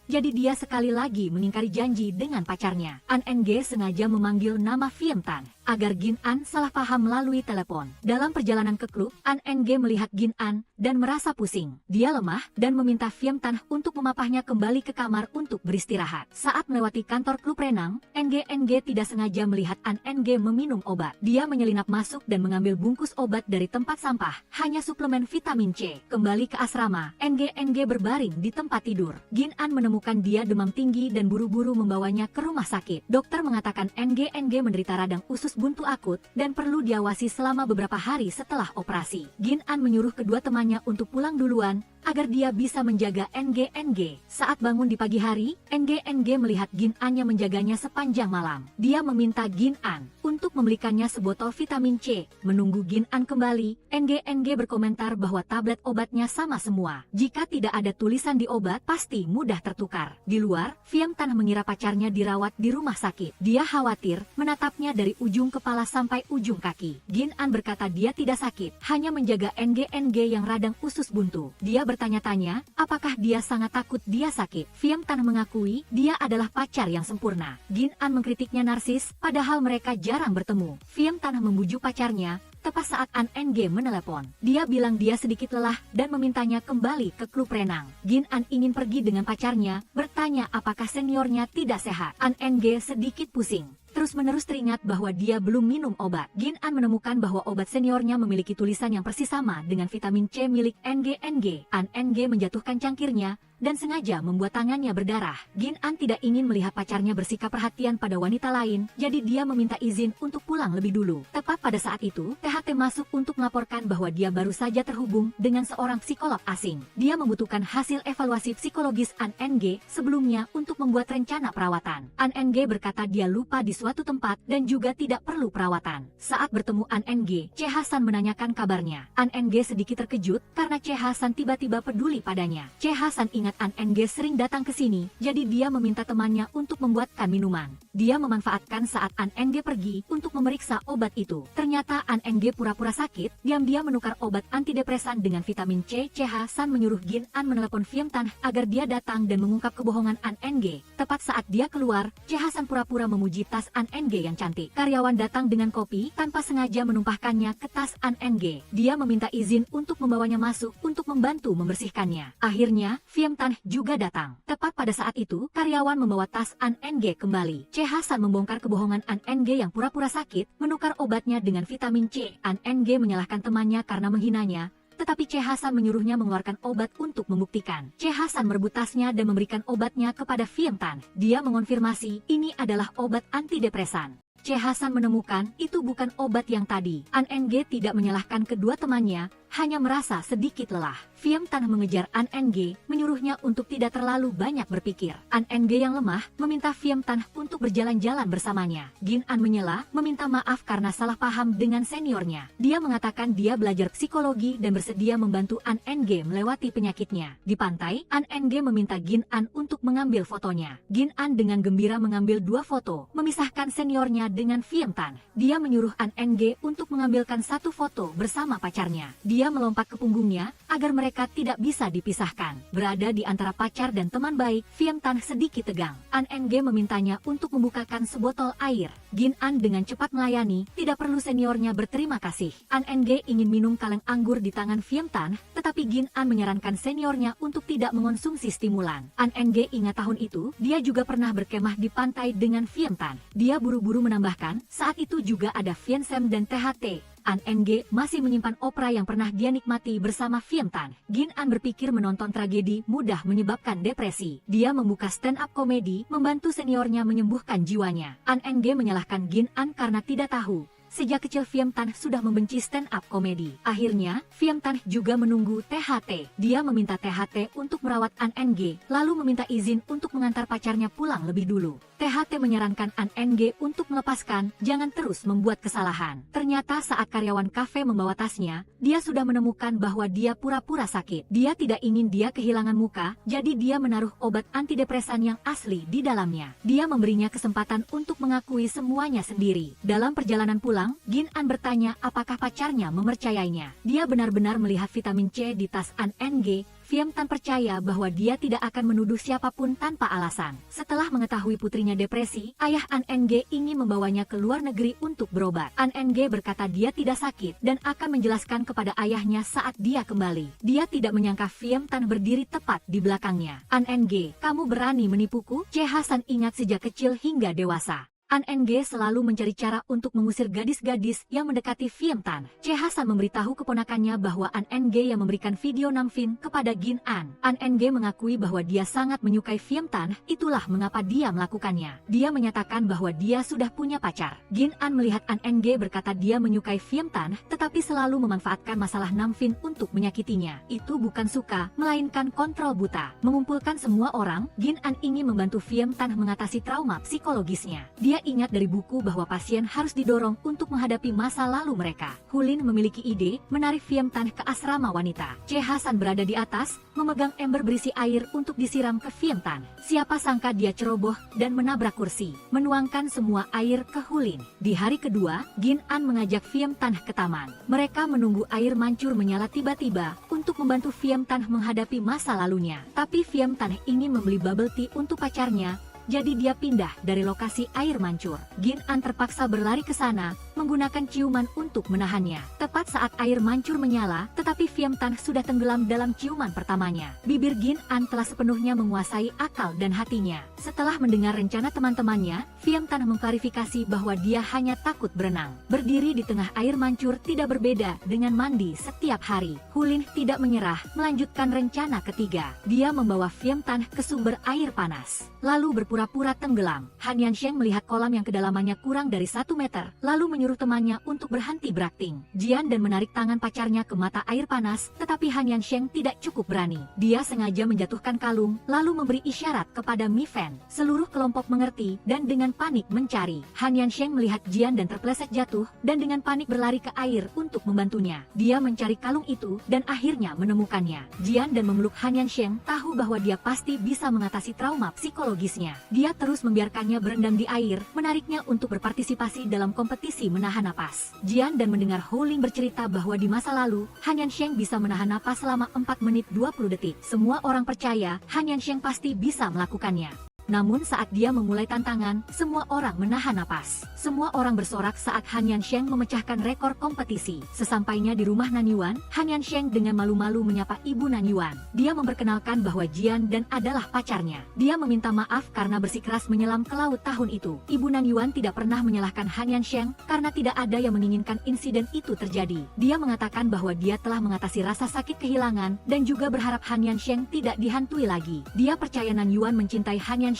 jadi dia sekali lagi mengingkari janji dengan pacarnya. An Enge sengaja memanggil nama Fiam Tan agar Gin An salah paham melalui telepon. Dalam perjalanan ke klub, An Enge melihat Gin An dan merasa pusing. Dia lemah dan meminta Fiam Tan untuk memapahnya kembali ke kamar untuk beristirahat. Saat melewati kantor klub renang, Enge tidak sengaja melihat An Enge meminum obat. Dia menyelinap masuk dan mengambil bungkus obat dari tempat sampah, hanya suplemen vitamin C. Kembali ke asrama, Enge berbaring di tempat tidur. Gin An menemukan dia demam tinggi dan buru-buru membawanya ke rumah sakit. Dokter mengatakan Enge menderita radang usus buntu akut dan perlu diawasi selama beberapa hari setelah operasi. Gin An menyuruh kedua temannya untuk pulang duluan agar dia bisa menjaga Enge. Saat bangun di pagi hari, Enge melihat Gin An yang menjaganya sepanjang malam. Dia meminta Gin An untuk membelikannya sebotol vitamin C. Menunggu Gin An kembali, Enge berkomentar bahwa tablet obatnya sama semua. Jika tidak ada tulisan di obat, pasti mudah tertukar. Di luar, Fiam Tan mengira pacarnya dirawat di rumah sakit. Dia khawatir, menatapnya dari ujung kepala sampai ujung kaki. Gin An berkata dia tidak sakit, hanya menjaga Enge yang radang usus buntu. Dia bertanya-tanya, apakah dia sangat takut dia sakit. Fiam Tan mengakui dia adalah pacar yang sempurna. Gin An mengkritiknya narsis, padahal mereka jarang bertemu. Fiam Tan membujuk pacarnya, tepat saat An Enge menelepon. Dia bilang dia sedikit lelah dan memintanya kembali ke klub renang. Gin An ingin pergi dengan pacarnya, bertanya apakah seniornya tidak sehat. An Enge sedikit pusing. Terus-menerus teringat bahwa dia belum minum obat. Gin An menemukan bahwa obat seniornya memiliki tulisan yang persis sama dengan vitamin C milik Enge. An Enge menjatuhkan cangkirnya dan sengaja membuat tangannya berdarah. Gin An tidak ingin melihat pacarnya bersikap perhatian pada wanita lain, jadi dia meminta izin untuk pulang lebih dulu. Tepat pada saat itu, THT masuk untuk melaporkan bahwa dia baru saja terhubung dengan seorang psikolog asing. Dia membutuhkan hasil evaluasi psikologis An Enge sebelumnya untuk membuat rencana perawatan. An Enge berkata dia lupa di suatu tempat dan juga tidak perlu perawatan. Saat bertemu An Enge, Che Hasan menanyakan kabarnya. An Enge sedikit terkejut karena Che Hasan tiba-tiba peduli padanya. Che Hasan ingat An Enge sering datang ke sini, jadi dia meminta temannya untuk membuatkan minuman. Dia memanfaatkan saat An Enge pergi untuk memeriksa obat itu. Ternyata An Enge pura-pura sakit, diam-diam menukar obat antidepresan dengan vitamin C. Cheha-san menyuruh Gin An menelepon Phiem Tan agar dia datang dan mengungkap kebohongan An Enge. Tepat saat dia keluar, Cheha-san pura-pura memuji tas An Enge yang cantik. Karyawan datang dengan kopi tanpa sengaja menumpahkannya ke tas An Enge. Dia meminta izin untuk membawanya masuk untuk membantu membersihkannya. Akhirnya, Phiem Tan juga datang. Tepat pada saat itu, karyawan membawa tas An Enge kembali. Cheha-san membongkar kebohongan An Enge yang pura-pura sakit, menukar obatnya dengan vitamin C. An Enge menyalahkan temannya karena menghinanya, tetapi Cheha-san menyuruhnya mengeluarkan obat untuk membuktikan. Cheha-san merebut tasnya dan memberikan obatnya kepada Phiem Tan. Dia mengonfirmasi ini adalah obat antidepresan. Cheha-san menemukan itu bukan obat yang tadi. An Enge tidak menyalahkan kedua temannya, hanya merasa sedikit lelah. Phiem Tan mengejar An Enge, menyuruhnya untuk tidak terlalu banyak berpikir. An Enge yang lemah meminta Phiem Tan untuk berjalan-jalan bersamanya. Gin An menyela, meminta maaf karena salah paham dengan seniornya. Dia mengatakan dia belajar psikologi dan bersedia membantu An Enge melewati penyakitnya. Di pantai, An Enge meminta Gin An untuk mengambil fotonya. Gin An dengan gembira mengambil 2 foto, memisahkan seniornya dengan Phiem Tan. Dia menyuruh An Enge untuk mengambilkan 1 foto bersama pacarnya. Dia melompat ke punggungnya agar mereka tidak bisa dipisahkan. Berada di antara pacar dan teman baik, Phiem Tan sedikit tegang. An Enge memintanya untuk membukakan sebotol air. Gin An dengan cepat melayani, tidak perlu seniornya berterima kasih. An Enge ingin minum kaleng anggur di tangan Phiem Tan, tetapi Gin An menyarankan seniornya untuk tidak mengonsumsi stimulan. An Enge ingat tahun itu, dia juga pernah berkemah di pantai dengan Phiem Tan. Dia buru-buru menambahkan, saat itu juga ada Phiem Sam dan THT. An Enge masih menyimpan opera yang pernah dia nikmati bersama Phiem Tan. Gin An berpikir menonton tragedi mudah menyebabkan depresi. Dia membuka stand-up komedi, membantu seniornya menyembuhkan jiwanya. An Enge menyalahkan Gin An karena tidak tahu. Sejak kecil Phiem Tan sudah membenci stand-up komedi. Akhirnya, Phiem Tan juga menunggu THT. Dia meminta THT untuk merawat An Enge, lalu meminta izin untuk mengantar pacarnya pulang lebih dulu. THT menyarankan An Enge untuk melepaskan, jangan terus membuat kesalahan. Ternyata saat karyawan kafe membawa tasnya, dia sudah menemukan bahwa dia pura-pura sakit. Dia tidak ingin dia kehilangan muka, jadi dia menaruh obat antidepresan yang asli di dalamnya. Dia memberinya kesempatan untuk mengakui semuanya sendiri. Dalam perjalanan pulang, Gin An bertanya apakah pacarnya mempercayainya. Dia benar-benar melihat vitamin C di tas An Enge. Phiem Tan percaya bahwa dia tidak akan menuduh siapapun tanpa alasan. Setelah mengetahui putrinya depresi, ayah An Enge ingin membawanya ke luar negeri untuk berobat. An Enge berkata dia tidak sakit dan akan menjelaskan kepada ayahnya saat dia kembali. Dia tidak menyangka Phiem Tan berdiri tepat di belakangnya. An Enge, kamu berani menipuku? Cheha-san ingat sejak kecil hingga dewasa. An Enge selalu mencari cara untuk mengusir gadis-gadis yang mendekati Phiem Tan. Cheha-san memberitahu keponakannya bahwa An Enge yang memberikan video Namfin kepada Gin An. An Enge mengakui bahwa dia sangat menyukai Phiem Tan, itulah mengapa dia melakukannya. Dia menyatakan bahwa dia sudah punya pacar. Gin An melihat An Enge berkata dia menyukai Phiem Tan, tetapi selalu memanfaatkan masalah Namfin untuk menyakitinya. Itu bukan suka, melainkan kontrol buta. Mengumpulkan semua orang, Gin An ingin membantu Phiem Tan mengatasi trauma psikologisnya. Dia ingat dari buku bahwa pasien harus didorong untuk menghadapi masa lalu mereka. Hulin memiliki ide menarik Phiem Tan ke asrama wanita. Cheha-san berada di atas, memegang ember berisi air untuk disiram ke Phiem Tan. Siapa sangka dia ceroboh dan menabrak kursi, menuangkan semua air ke Hulin. Di hari kedua, Gin An mengajak Phiem Tan ke taman. Mereka menunggu air mancur menyala tiba-tiba untuk membantu Phiem Tan menghadapi masa lalunya. Tapi Phiem Tan ingin membeli bubble tea untuk pacarnya, jadi dia pindah dari lokasi air mancur. Gin An terpaksa berlari ke sana, menggunakan ciuman untuk menahannya. Tepat saat air mancur menyala, tetapi Phiem Tan sudah tenggelam dalam ciuman pertamanya. Bibir Gin An telah sepenuhnya menguasai akal dan hatinya. Setelah mendengar rencana teman-temannya, Phiem Tan mengklarifikasi bahwa dia hanya takut berenang. Berdiri di tengah air mancur tidak berbeda dengan mandi setiap hari. Hulin tidak menyerah, melanjutkan rencana ketiga. Dia membawa Phiem Tan ke sumber air panas, lalu berpura-pura tenggelam. Han Yansheng melihat kolam yang kedalamannya kurang dari 1 meter, lalu menyuruh menyuruh temannya untuk berhenti berakting. Jian dan menarik tangan pacarnya ke mata air panas, tetapi Han Yansheng tidak cukup berani. Dia sengaja menjatuhkan kalung, lalu memberi isyarat kepada Mi Fan. Seluruh kelompok mengerti dan dengan panik mencari. Han Yansheng melihat Jian dan terpeleset jatuh, dan dengan panik berlari ke air untuk membantunya. Dia mencari kalung itu dan akhirnya menemukannya. Jian dan memeluk Han Yansheng, tahu bahwa dia pasti bisa mengatasi trauma psikologisnya. Dia terus membiarkannya berendam di air, menariknya untuk berpartisipasi dalam kompetisi menahan napas. Jian dan mendengar Hou Ling bercerita bahwa di masa lalu, Han Yansheng bisa menahan napas selama 4 menit 20 detik. Semua orang percaya Han Yansheng pasti bisa melakukannya. Namun saat dia memulai tantangan, semua orang menahan napas. Semua orang bersorak saat Han Yansheng memecahkan rekor kompetisi. Sesampainya di rumah Nan Yuan, Han Yansheng dengan malu-malu menyapa ibu Nan Yuan. Dia memperkenalkan bahwa Jian dan adalah pacarnya. Dia meminta maaf karena bersikeras menyelam ke laut tahun itu. Ibu Nan Yuan tidak pernah menyalahkan Han Yansheng karena tidak ada yang menginginkan insiden itu terjadi. Dia mengatakan bahwa dia telah mengatasi rasa sakit kehilangan dan juga berharap Han Yansheng tidak dihantui lagi. Dia percaya Nan Yuan mencintai Han Yansheng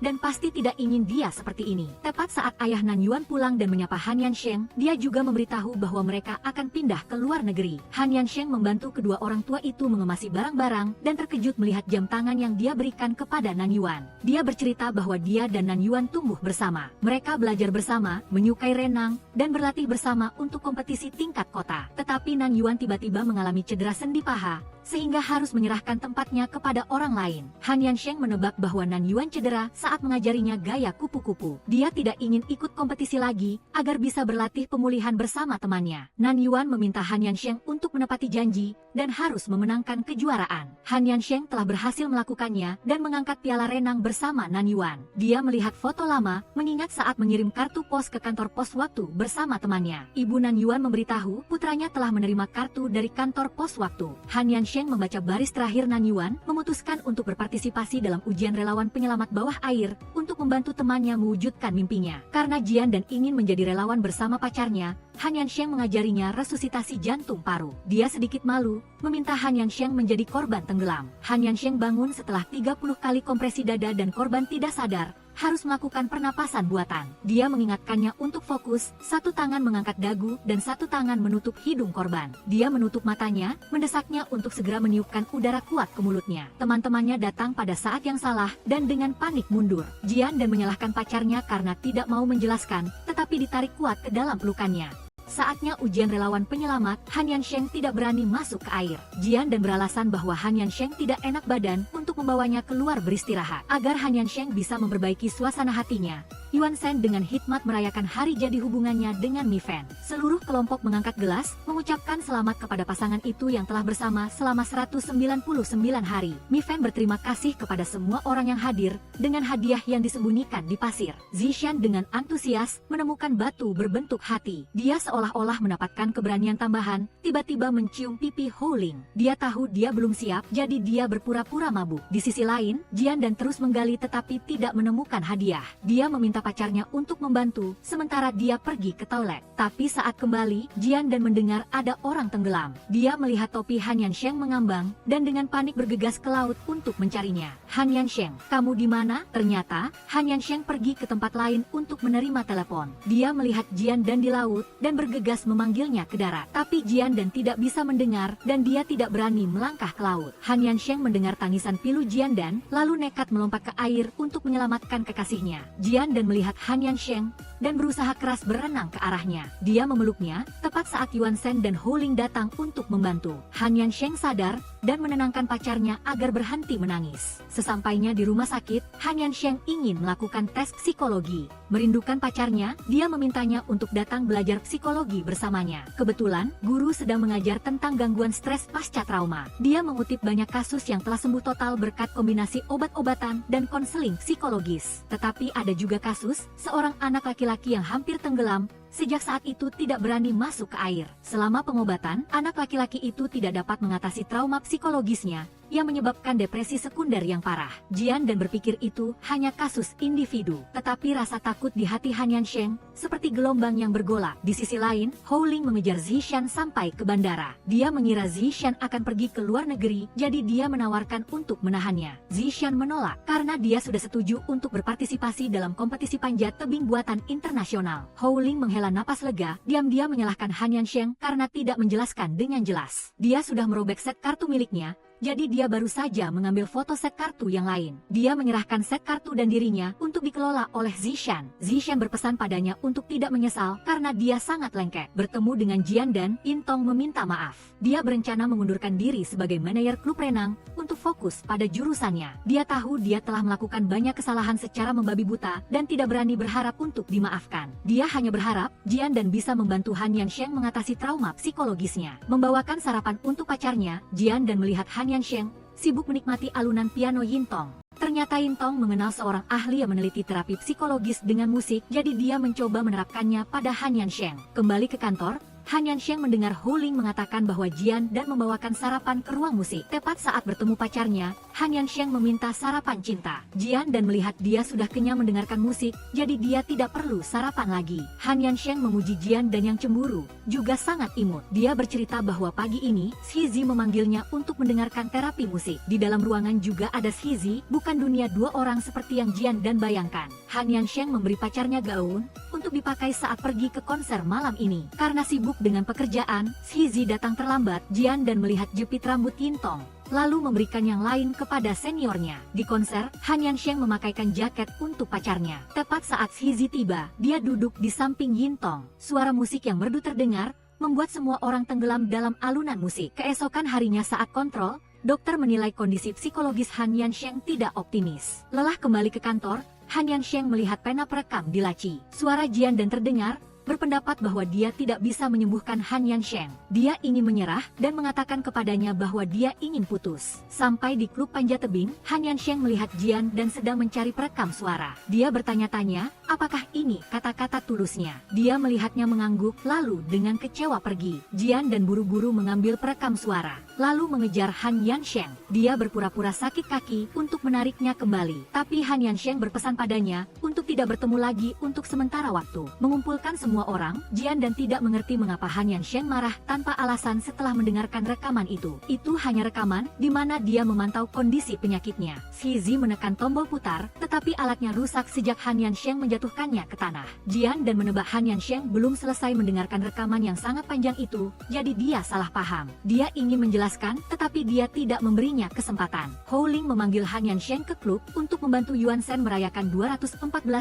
dan pasti tidak ingin dia seperti ini. Tepat saat ayah Nan Yuan pulang dan menyapa Han Yansheng, dia juga memberitahu bahwa mereka akan pindah ke luar negeri. Han Yansheng membantu kedua orang tua itu mengemasi barang-barang dan terkejut melihat jam tangan yang dia berikan kepada Nan Yuan. Dia bercerita bahwa dia dan Nan Yuan tumbuh bersama. Mereka belajar bersama, menyukai renang, dan berlatih bersama untuk kompetisi tingkat kota. Tetapi Nan Yuan tiba-tiba mengalami cedera sendi paha, sehingga harus menyerahkan tempatnya kepada orang lain. Han Yansheng menebak bahwa Nan Yuan cedera saat mengajarinya gaya kupu-kupu. Dia tidak ingin ikut kompetisi lagi, agar bisa berlatih pemulihan bersama temannya. Nan Yuan meminta Han Yansheng untuk menepati janji, dan harus memenangkan kejuaraan. Han Yansheng telah berhasil melakukannya, dan mengangkat piala renang bersama Nan Yuan. Dia melihat foto lama, mengingat saat mengirim kartu pos ke kantor pos waktu bersama temannya. Ibu Nan Yuan memberitahu putranya telah menerima kartu dari kantor pos waktu. Han Yansheng membaca baris terakhir Nan Yuan, memutuskan untuk berpartisipasi dalam ujian relawan penyelamat bawah air untuk membantu temannya mewujudkan mimpinya. Karena Jian dan ingin menjadi relawan bersama pacarnya, Han Yansheng mengajarinya resusitasi jantung paru. Dia sedikit malu, meminta Han Yansheng menjadi korban tenggelam. Han Yansheng bangun setelah 30 kali kompresi dada dan korban tidak sadar, harus melakukan pernapasan buatan. Dia mengingatkannya untuk fokus, satu tangan mengangkat dagu dan satu tangan menutup hidung korban. Dia menutup matanya, mendesaknya untuk segera meniupkan udara kuat ke mulutnya. Teman-temannya datang pada saat yang salah dan dengan panik mundur. Jian dan menyalahkan pacarnya karena tidak mau menjelaskan, tetapi ditarik kuat ke dalam pelukannya. Saatnya ujian relawan penyelamat, Han Yansheng tidak berani masuk ke air. Jian dan beralasan bahwa Han Yansheng tidak enak badan untuk membawanya keluar beristirahat. Agar Han Yansheng bisa memperbaiki suasana hatinya, Yuan Shen dengan hikmat merayakan hari jadi hubungannya dengan Mi Fan. Seluruh kelompok mengangkat gelas, mengucapkan selamat kepada pasangan itu yang telah bersama selama 199 hari. Mi Fan berterima kasih kepada semua orang yang hadir, dengan hadiah yang disembunyikan di pasir. Zishan dengan antusias menemukan batu berbentuk hati. Dia seolah-olah mendapatkan keberanian tambahan, tiba-tiba mencium pipi Hou Ling. Dia tahu dia belum siap, jadi dia berpura-pura mabuk. Di sisi lain, Jian dan terus menggali tetapi tidak menemukan hadiah. Dia meminta pacarnya untuk membantu, sementara dia pergi ke toilet. Tapi saat kembali, Jian dan mendengar ada orang tenggelam. Dia melihat topi Han Yansheng mengambang, dan dengan panik bergegas ke laut untuk mencarinya. Han Yansheng, kamu di mana? Ternyata, Han Yansheng pergi ke tempat lain untuk menerima telepon. Dia melihat Jian dan di laut, dan bergegas memanggilnya ke darat. Tapi Jian dan tidak bisa mendengar, dan dia tidak berani melangkah ke laut. Han Yansheng mendengar tangisan pilu Jian dan, lalu nekat melompat ke air untuk menyelamatkan kekasihnya. Jian dan melihat Han Yansheng, dan berusaha keras berenang ke arahnya. Dia memeluknya, tepat saat Yuan Shen dan Hou Ling datang untuk membantu. Han Yansheng sadar, dan menenangkan pacarnya agar berhenti menangis. Sesampainya di rumah sakit, Han Yansheng ingin melakukan tes psikologi. Merindukan pacarnya, dia memintanya untuk datang belajar psikologi bersamanya. Kebetulan, guru sedang mengajar tentang gangguan stres pasca trauma. Dia mengutip banyak kasus yang telah sembuh total berkat kombinasi obat-obatan dan konseling psikologis. Tetapi ada juga kasus, seorang anak laki-laki yang hampir tenggelam, sejak saat itu tidak berani masuk ke air. Selama pengobatan, anak laki-laki itu tidak dapat mengatasi trauma psikologisnya, yang menyebabkan depresi sekunder yang parah. Jian dan berpikir itu hanya kasus individu, tetapi rasa takut di hati Han Yansheng seperti gelombang yang bergolak. Di sisi lain, Hou Ling mengejar Zishan sampai ke bandara. Dia mengira Zishan akan pergi ke luar negeri, jadi dia menawarkan untuk menahannya. Zishan menolak karena dia sudah setuju untuk berpartisipasi dalam kompetisi panjat tebing buatan internasional. Hou Ling menghela napas lega, diam-diam menyalahkan Han Yansheng karena tidak menjelaskan dengan jelas. Dia sudah merobek set kartu miliknya, jadi dia baru saja mengambil foto set kartu yang lain. Dia menyerahkan set kartu dan dirinya untuk dikelola oleh Zishan. Zishan berpesan padanya untuk tidak menyesal karena dia sangat lengket. Bertemu dengan Jian dan Yintong meminta maaf. Dia berencana mengundurkan diri sebagai manajer klub renang untuk fokus pada jurusannya. Dia tahu dia telah melakukan banyak kesalahan secara membabi buta dan tidak berani berharap untuk dimaafkan. Dia hanya berharap Jian dan bisa membantu Han Yansheng mengatasi trauma psikologisnya. Membawakan sarapan untuk pacarnya, Jian dan melihat Han Yansheng sibuk menikmati alunan piano Yintong. Ternyata Yintong mengenal seorang ahli yang meneliti terapi psikologis dengan musik, jadi dia mencoba menerapkannya pada Han Yansheng. Kembali ke kantor, Han Yansheng mendengar Hou Ling mengatakan bahwa Jian dan membawakan sarapan ke ruang musik. Tepat saat bertemu pacarnya, Han Yansheng meminta sarapan cinta. Jian dan melihat dia sudah kenyang mendengarkan musik, jadi dia tidak perlu sarapan lagi. Han Yansheng memuji Jian dan yang cemburu juga sangat imut. Dia bercerita bahwa pagi ini, Shizi memanggilnya untuk mendengarkan terapi musik. Di dalam ruangan juga ada Shizi, bukan dunia dua orang seperti yang Jian dan bayangkan. Han Yansheng memberi pacarnya gaun untuk dipakai saat pergi ke konser malam ini. Karena sibuk dengan pekerjaan, Shizi datang terlambat. Jian dan melihat jepit rambut Yintong, lalu memberikan yang lain kepada seniornya. Di konser, Han Yansheng memakaikan jaket untuk pacarnya. Tepat saat Shizi tiba, dia duduk di samping Yintong. Suara musik yang merdu terdengar, membuat semua orang tenggelam dalam alunan musik. Keesokan harinya saat kontrol, dokter menilai kondisi psikologis Han Yansheng tidak optimis. Lelah kembali ke kantor, Han Yansheng melihat pena perekam di laci. Suara Jian dan terdengar, berpendapat bahwa dia tidak bisa menyembuhkan Han Yansheng. Dia ingin menyerah dan mengatakan kepadanya bahwa dia ingin putus. Sampai di klub panjat tebing, Han Yansheng melihat Jian dan sedang mencari perekam suara. Dia bertanya-tanya, apakah ini kata-kata tulusnya? Dia melihatnya mengangguk, lalu dengan kecewa pergi. Jian dan buru-buru mengambil perekam suara, lalu mengejar Han Yansheng. Dia berpura-pura sakit kaki untuk menariknya kembali. Tapi Han Yansheng berpesan padanya untuk tidak bertemu lagi untuk sementara waktu. Mengumpulkan semua orang, Jian dan tidak mengerti mengapa Han Yansheng marah tanpa alasan setelah mendengarkan rekaman itu. Itu hanya rekaman di mana dia memantau kondisi penyakitnya. Shizi menekan tombol putar, tetapi alatnya rusak sejak Han Yansheng menjatuhkannya ke tanah. Jian dan menebak Han Yansheng belum selesai mendengarkan rekaman yang sangat panjang itu, jadi dia salah paham. Dia ingin menjelaskan, tetapi dia tidak memberinya kesempatan. Hou Ling memanggil Han Yansheng ke klub untuk membantu Yuan Shen merayakan 214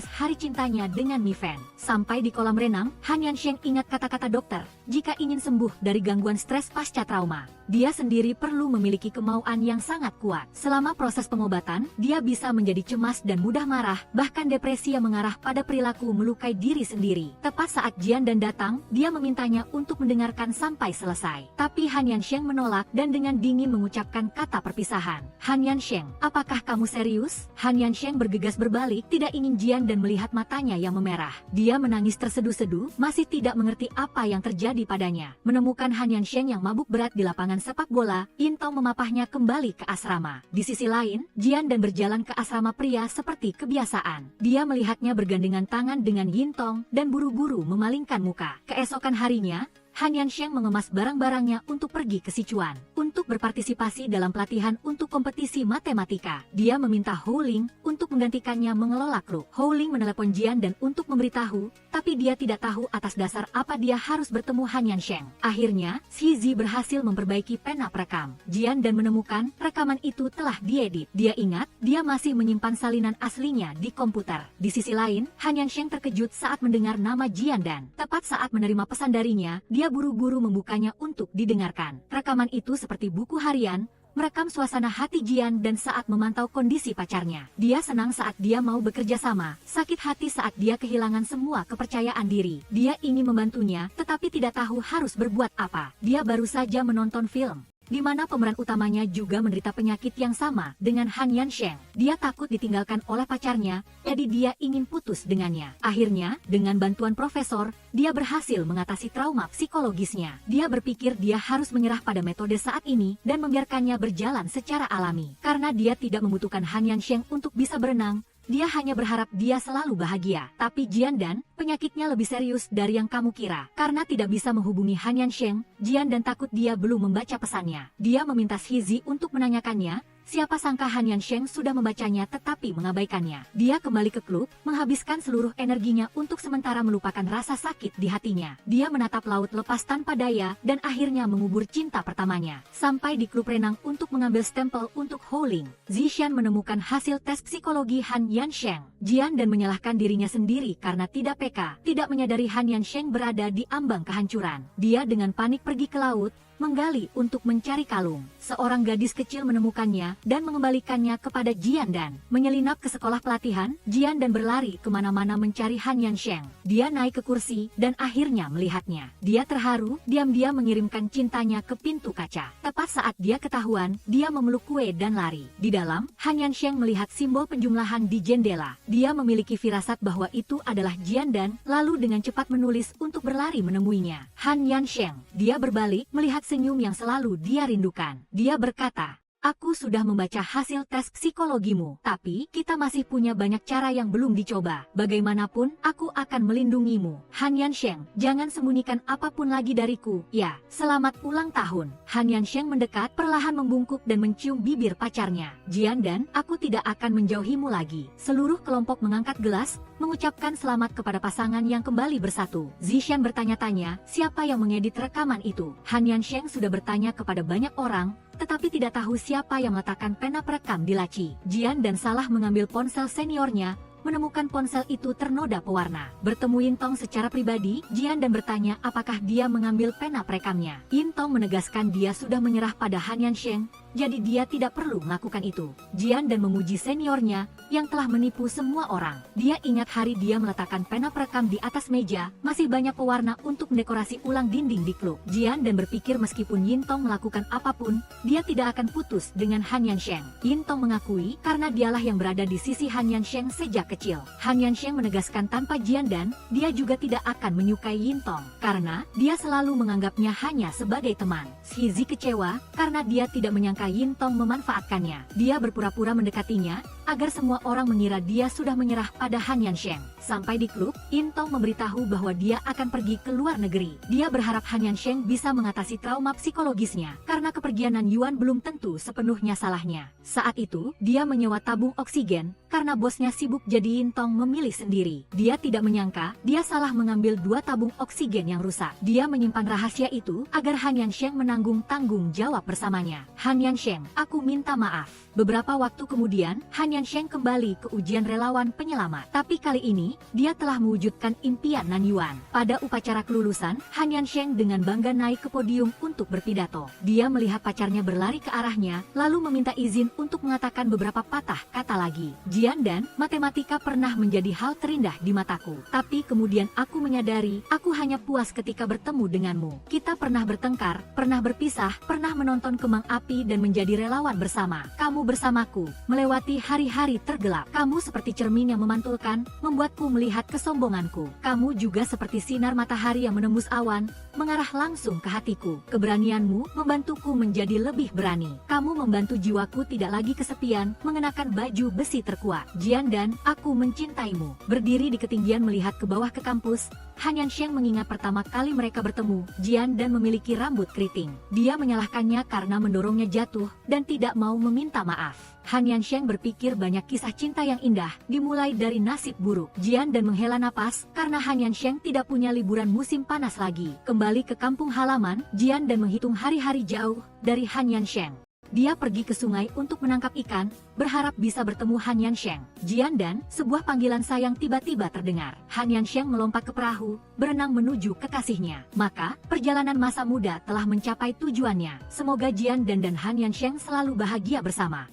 hari cintanya dengan Mi Fan. Sampai di kolam renang, Han Yansheng ingat kata-kata dokter, jika ingin sembuh dari gangguan stres pasca trauma, dia sendiri perlu memiliki kemauan yang sangat kuat. Selama proses pengobatan, dia bisa menjadi cemas dan mudah marah, bahkan depresi yang mengarah pada perilaku melukai diri sendiri. Tepat saat Jian dan datang, dia memintanya untuk mendengarkan sampai selesai. Tapi Han Yansheng menolak dan dengan dingin mengucapkan kata perpisahan. Han Yansheng, apakah kamu serius? Han Yansheng bergegas berbalik, tidak ingin Jian dan melihat matanya yang memerah. Dia menangis terseduh-seduh, masih tidak mengerti apa yang terjadi padanya. Menemukan Han Yansheng yang mabuk berat di lapangan sepak bola, Yintong memapahnya kembali ke asrama. Di sisi lain, Jian dan berjalan ke asrama pria seperti kebiasaan. Dia melihatnya bergandengan tangan dengan Yintong dan buru-buru memalingkan muka. Keesokan harinya, Han Yansheng mengemas barang-barangnya untuk pergi ke Sichuan untuk berpartisipasi dalam pelatihan untuk kompetisi matematika. Dia meminta Hou Ling untuk menggantikannya mengelola klub. Hou Ling menelepon Jian dan untuk memberitahu, tapi dia tidak tahu atas dasar apa dia harus bertemu Han Yansheng. Akhirnya, Shizi berhasil memperbaiki pena perekam Jian dan menemukan rekaman itu telah diedit. Dia ingat, dia masih menyimpan salinan aslinya di komputer. Di sisi lain, Han Yansheng terkejut saat mendengar nama Jian dan tepat saat menerima pesan darinya, dia buru-buru membukanya untuk didengarkan. Rekaman itu seperti buku harian, merekam suasana hati Jian dan saat memantau kondisi pacarnya. Dia senang saat dia mau bekerja sama, sakit hati saat dia kehilangan semua kepercayaan diri. Dia ingin membantunya, tetapi tidak tahu harus berbuat apa. Dia baru saja menonton film di mana pemeran utamanya juga menderita penyakit yang sama dengan Han Yansheng. Dia takut ditinggalkan oleh pacarnya, jadi dia ingin putus dengannya. Akhirnya, dengan bantuan profesor, dia berhasil mengatasi trauma psikologisnya. Dia berpikir dia harus menyerah pada metode saat ini dan membiarkannya berjalan secara alami. Karena dia tidak membutuhkan Han Yansheng untuk bisa berenang, dia hanya berharap dia selalu bahagia. Tapi Jian Dan, penyakitnya lebih serius dari yang kamu kira. Karena tidak bisa menghubungi Han Yansheng, Jian Dan takut dia belum membaca pesannya. Dia meminta Shizi untuk menanyakannya. Siapa sangka Han Yansheng sudah membacanya tetapi mengabaikannya. Dia kembali ke klub, menghabiskan seluruh energinya untuk sementara melupakan rasa sakit di hatinya. Dia menatap laut lepas tanpa daya dan akhirnya mengubur cinta pertamanya. Sampai di klub renang untuk mengambil stempel untuk Howling, Zishan menemukan hasil tes psikologi Han Yansheng. Jian Dan menyalahkan dirinya sendiri karena tidak peka, tidak menyadari Han Yansheng berada di ambang kehancuran. Dia dengan panik pergi ke laut, menggali untuk mencari kalung. Seorang gadis kecil menemukannya dan mengembalikannya kepada Jian Dan. Menyelinap ke sekolah pelatihan, Jian Dan berlari kemana-mana mencari Han Yansheng. Dia naik ke kursi dan akhirnya melihatnya. Dia terharu, diam-diam mengirimkan cintanya ke pintu kaca. Tepat saat dia ketahuan, dia memeluk kue dan lari. Di dalam, Han Yansheng melihat simbol penjumlahan di jendela. Dia memiliki firasat bahwa itu adalah Jian Dan, lalu dengan cepat menulis untuk berlari menemuinya. Han Yansheng. Dia berbalik, melihat senyum yang selalu dia rindukan. Dia berkata, "Aku sudah membaca hasil tes psikologimu, tapi kita masih punya banyak cara yang belum dicoba. Bagaimanapun, aku akan melindungimu. Han Yansheng, jangan sembunyikan apapun lagi dariku. Ya, selamat ulang tahun." Han Yansheng mendekat, perlahan membungkuk dan mencium bibir pacarnya. "Jian Dan, aku tidak akan menjauhimu lagi." Seluruh kelompok mengangkat gelas, mengucapkan selamat kepada pasangan yang kembali bersatu. Zishan bertanya-tanya, siapa yang mengedit rekaman itu? Han Yansheng sudah bertanya kepada banyak orang, tetapi tidak tahu siapa yang meletakkan pena perekam di laci. Jian Dan salah mengambil ponsel seniornya, menemukan ponsel itu ternoda pewarna. Bertemu Yintong secara pribadi, Jian Dan bertanya apakah dia mengambil pena perekamnya. Yintong menegaskan dia sudah menyerah pada Han Yansheng, jadi dia tidak perlu melakukan itu. Jian Dan memuji seniornya, yang telah menipu semua orang. Dia ingat hari dia meletakkan pena perekam di atas meja, masih banyak pewarna untuk mendekorasi ulang dinding di klub. Jian Dan berpikir meskipun Yintong melakukan apapun, dia tidak akan putus dengan Han Yansheng. Yintong mengakui karena dialah yang berada di sisi Han Yansheng sejak kecil. Han Yansheng menegaskan tanpa Jian Dan, dia juga tidak akan menyukai Yintong, karena dia selalu menganggapnya hanya sebagai teman. Shizi kecewa, karena dia tidak menyangka Yintong memanfaatkannya. Dia berpura-pura mendekatinya, agar semua orang mengira dia sudah menyerah pada Han Yansheng. Sampai di klub, Yintong memberitahu bahwa dia akan pergi ke luar negeri. Dia berharap Han Yansheng bisa mengatasi trauma psikologisnya, karena kepergian Nan Yuan belum tentu sepenuhnya salahnya. Saat itu, dia menyewa tabung oksigen, karena bosnya sibuk jadi Yintong memilih sendiri. Dia tidak menyangka, dia salah mengambil 2 tabung oksigen yang rusak. Dia menyimpan rahasia itu, agar Han Yansheng menanggung tanggung jawab bersamanya. Han Yansheng, aku minta maaf. Beberapa waktu kemudian, Han Yansheng kembali ke ujian relawan penyelamat. Tapi kali ini, dia telah mewujudkan impian Nan Yuan. Pada upacara kelulusan, Han Yansheng dengan bangga naik ke podium untuk berpidato. Dia melihat pacarnya berlari ke arahnya, lalu meminta izin untuk mengatakan beberapa patah kata lagi. Jian Dan, matematika pernah menjadi hal terindah di mataku. Tapi kemudian aku menyadari, aku hanya puas ketika bertemu denganmu. Kita pernah bertengkar, pernah berpisah, pernah menonton kembang api dan menjadi relawan bersama. Kamu bersamaku, melewati hari-hari tergelap. Kamu seperti cermin yang memantulkan, membuatku melihat kesombonganku. Kamu juga seperti sinar matahari yang menembus awan, mengarah langsung ke hatiku. Keberanianmu membantuku menjadi lebih berani. Kamu membantu jiwaku tidak lagi kesepian, mengenakan baju besi terkuat. Jian Dan, aku mencintaimu. Berdiri di ketinggian melihat ke bawah ke kampus, Han Yansheng mengingat pertama kali mereka bertemu, Jian Dan memiliki rambut keriting. Dia menyalahkannya karena mendorongnya jatuh, dan tidak mau meminta maaf. Han Yansheng berpikir banyak kisah cinta yang indah, dimulai dari nasib buruk. Jian Dan menghela napas, karena Han Yansheng tidak punya liburan musim panas lagi. Kembali ke kampung halaman, Jian Dan menghitung hari-hari jauh dari Han Yansheng. Dia pergi ke sungai untuk menangkap ikan, berharap bisa bertemu Han Yansheng. Jian Dan, sebuah panggilan sayang tiba-tiba terdengar. Han Yansheng melompat ke perahu, berenang menuju kekasihnya. Maka, perjalanan masa muda telah mencapai tujuannya. Semoga Jian Dan Han Yansheng selalu bahagia bersama.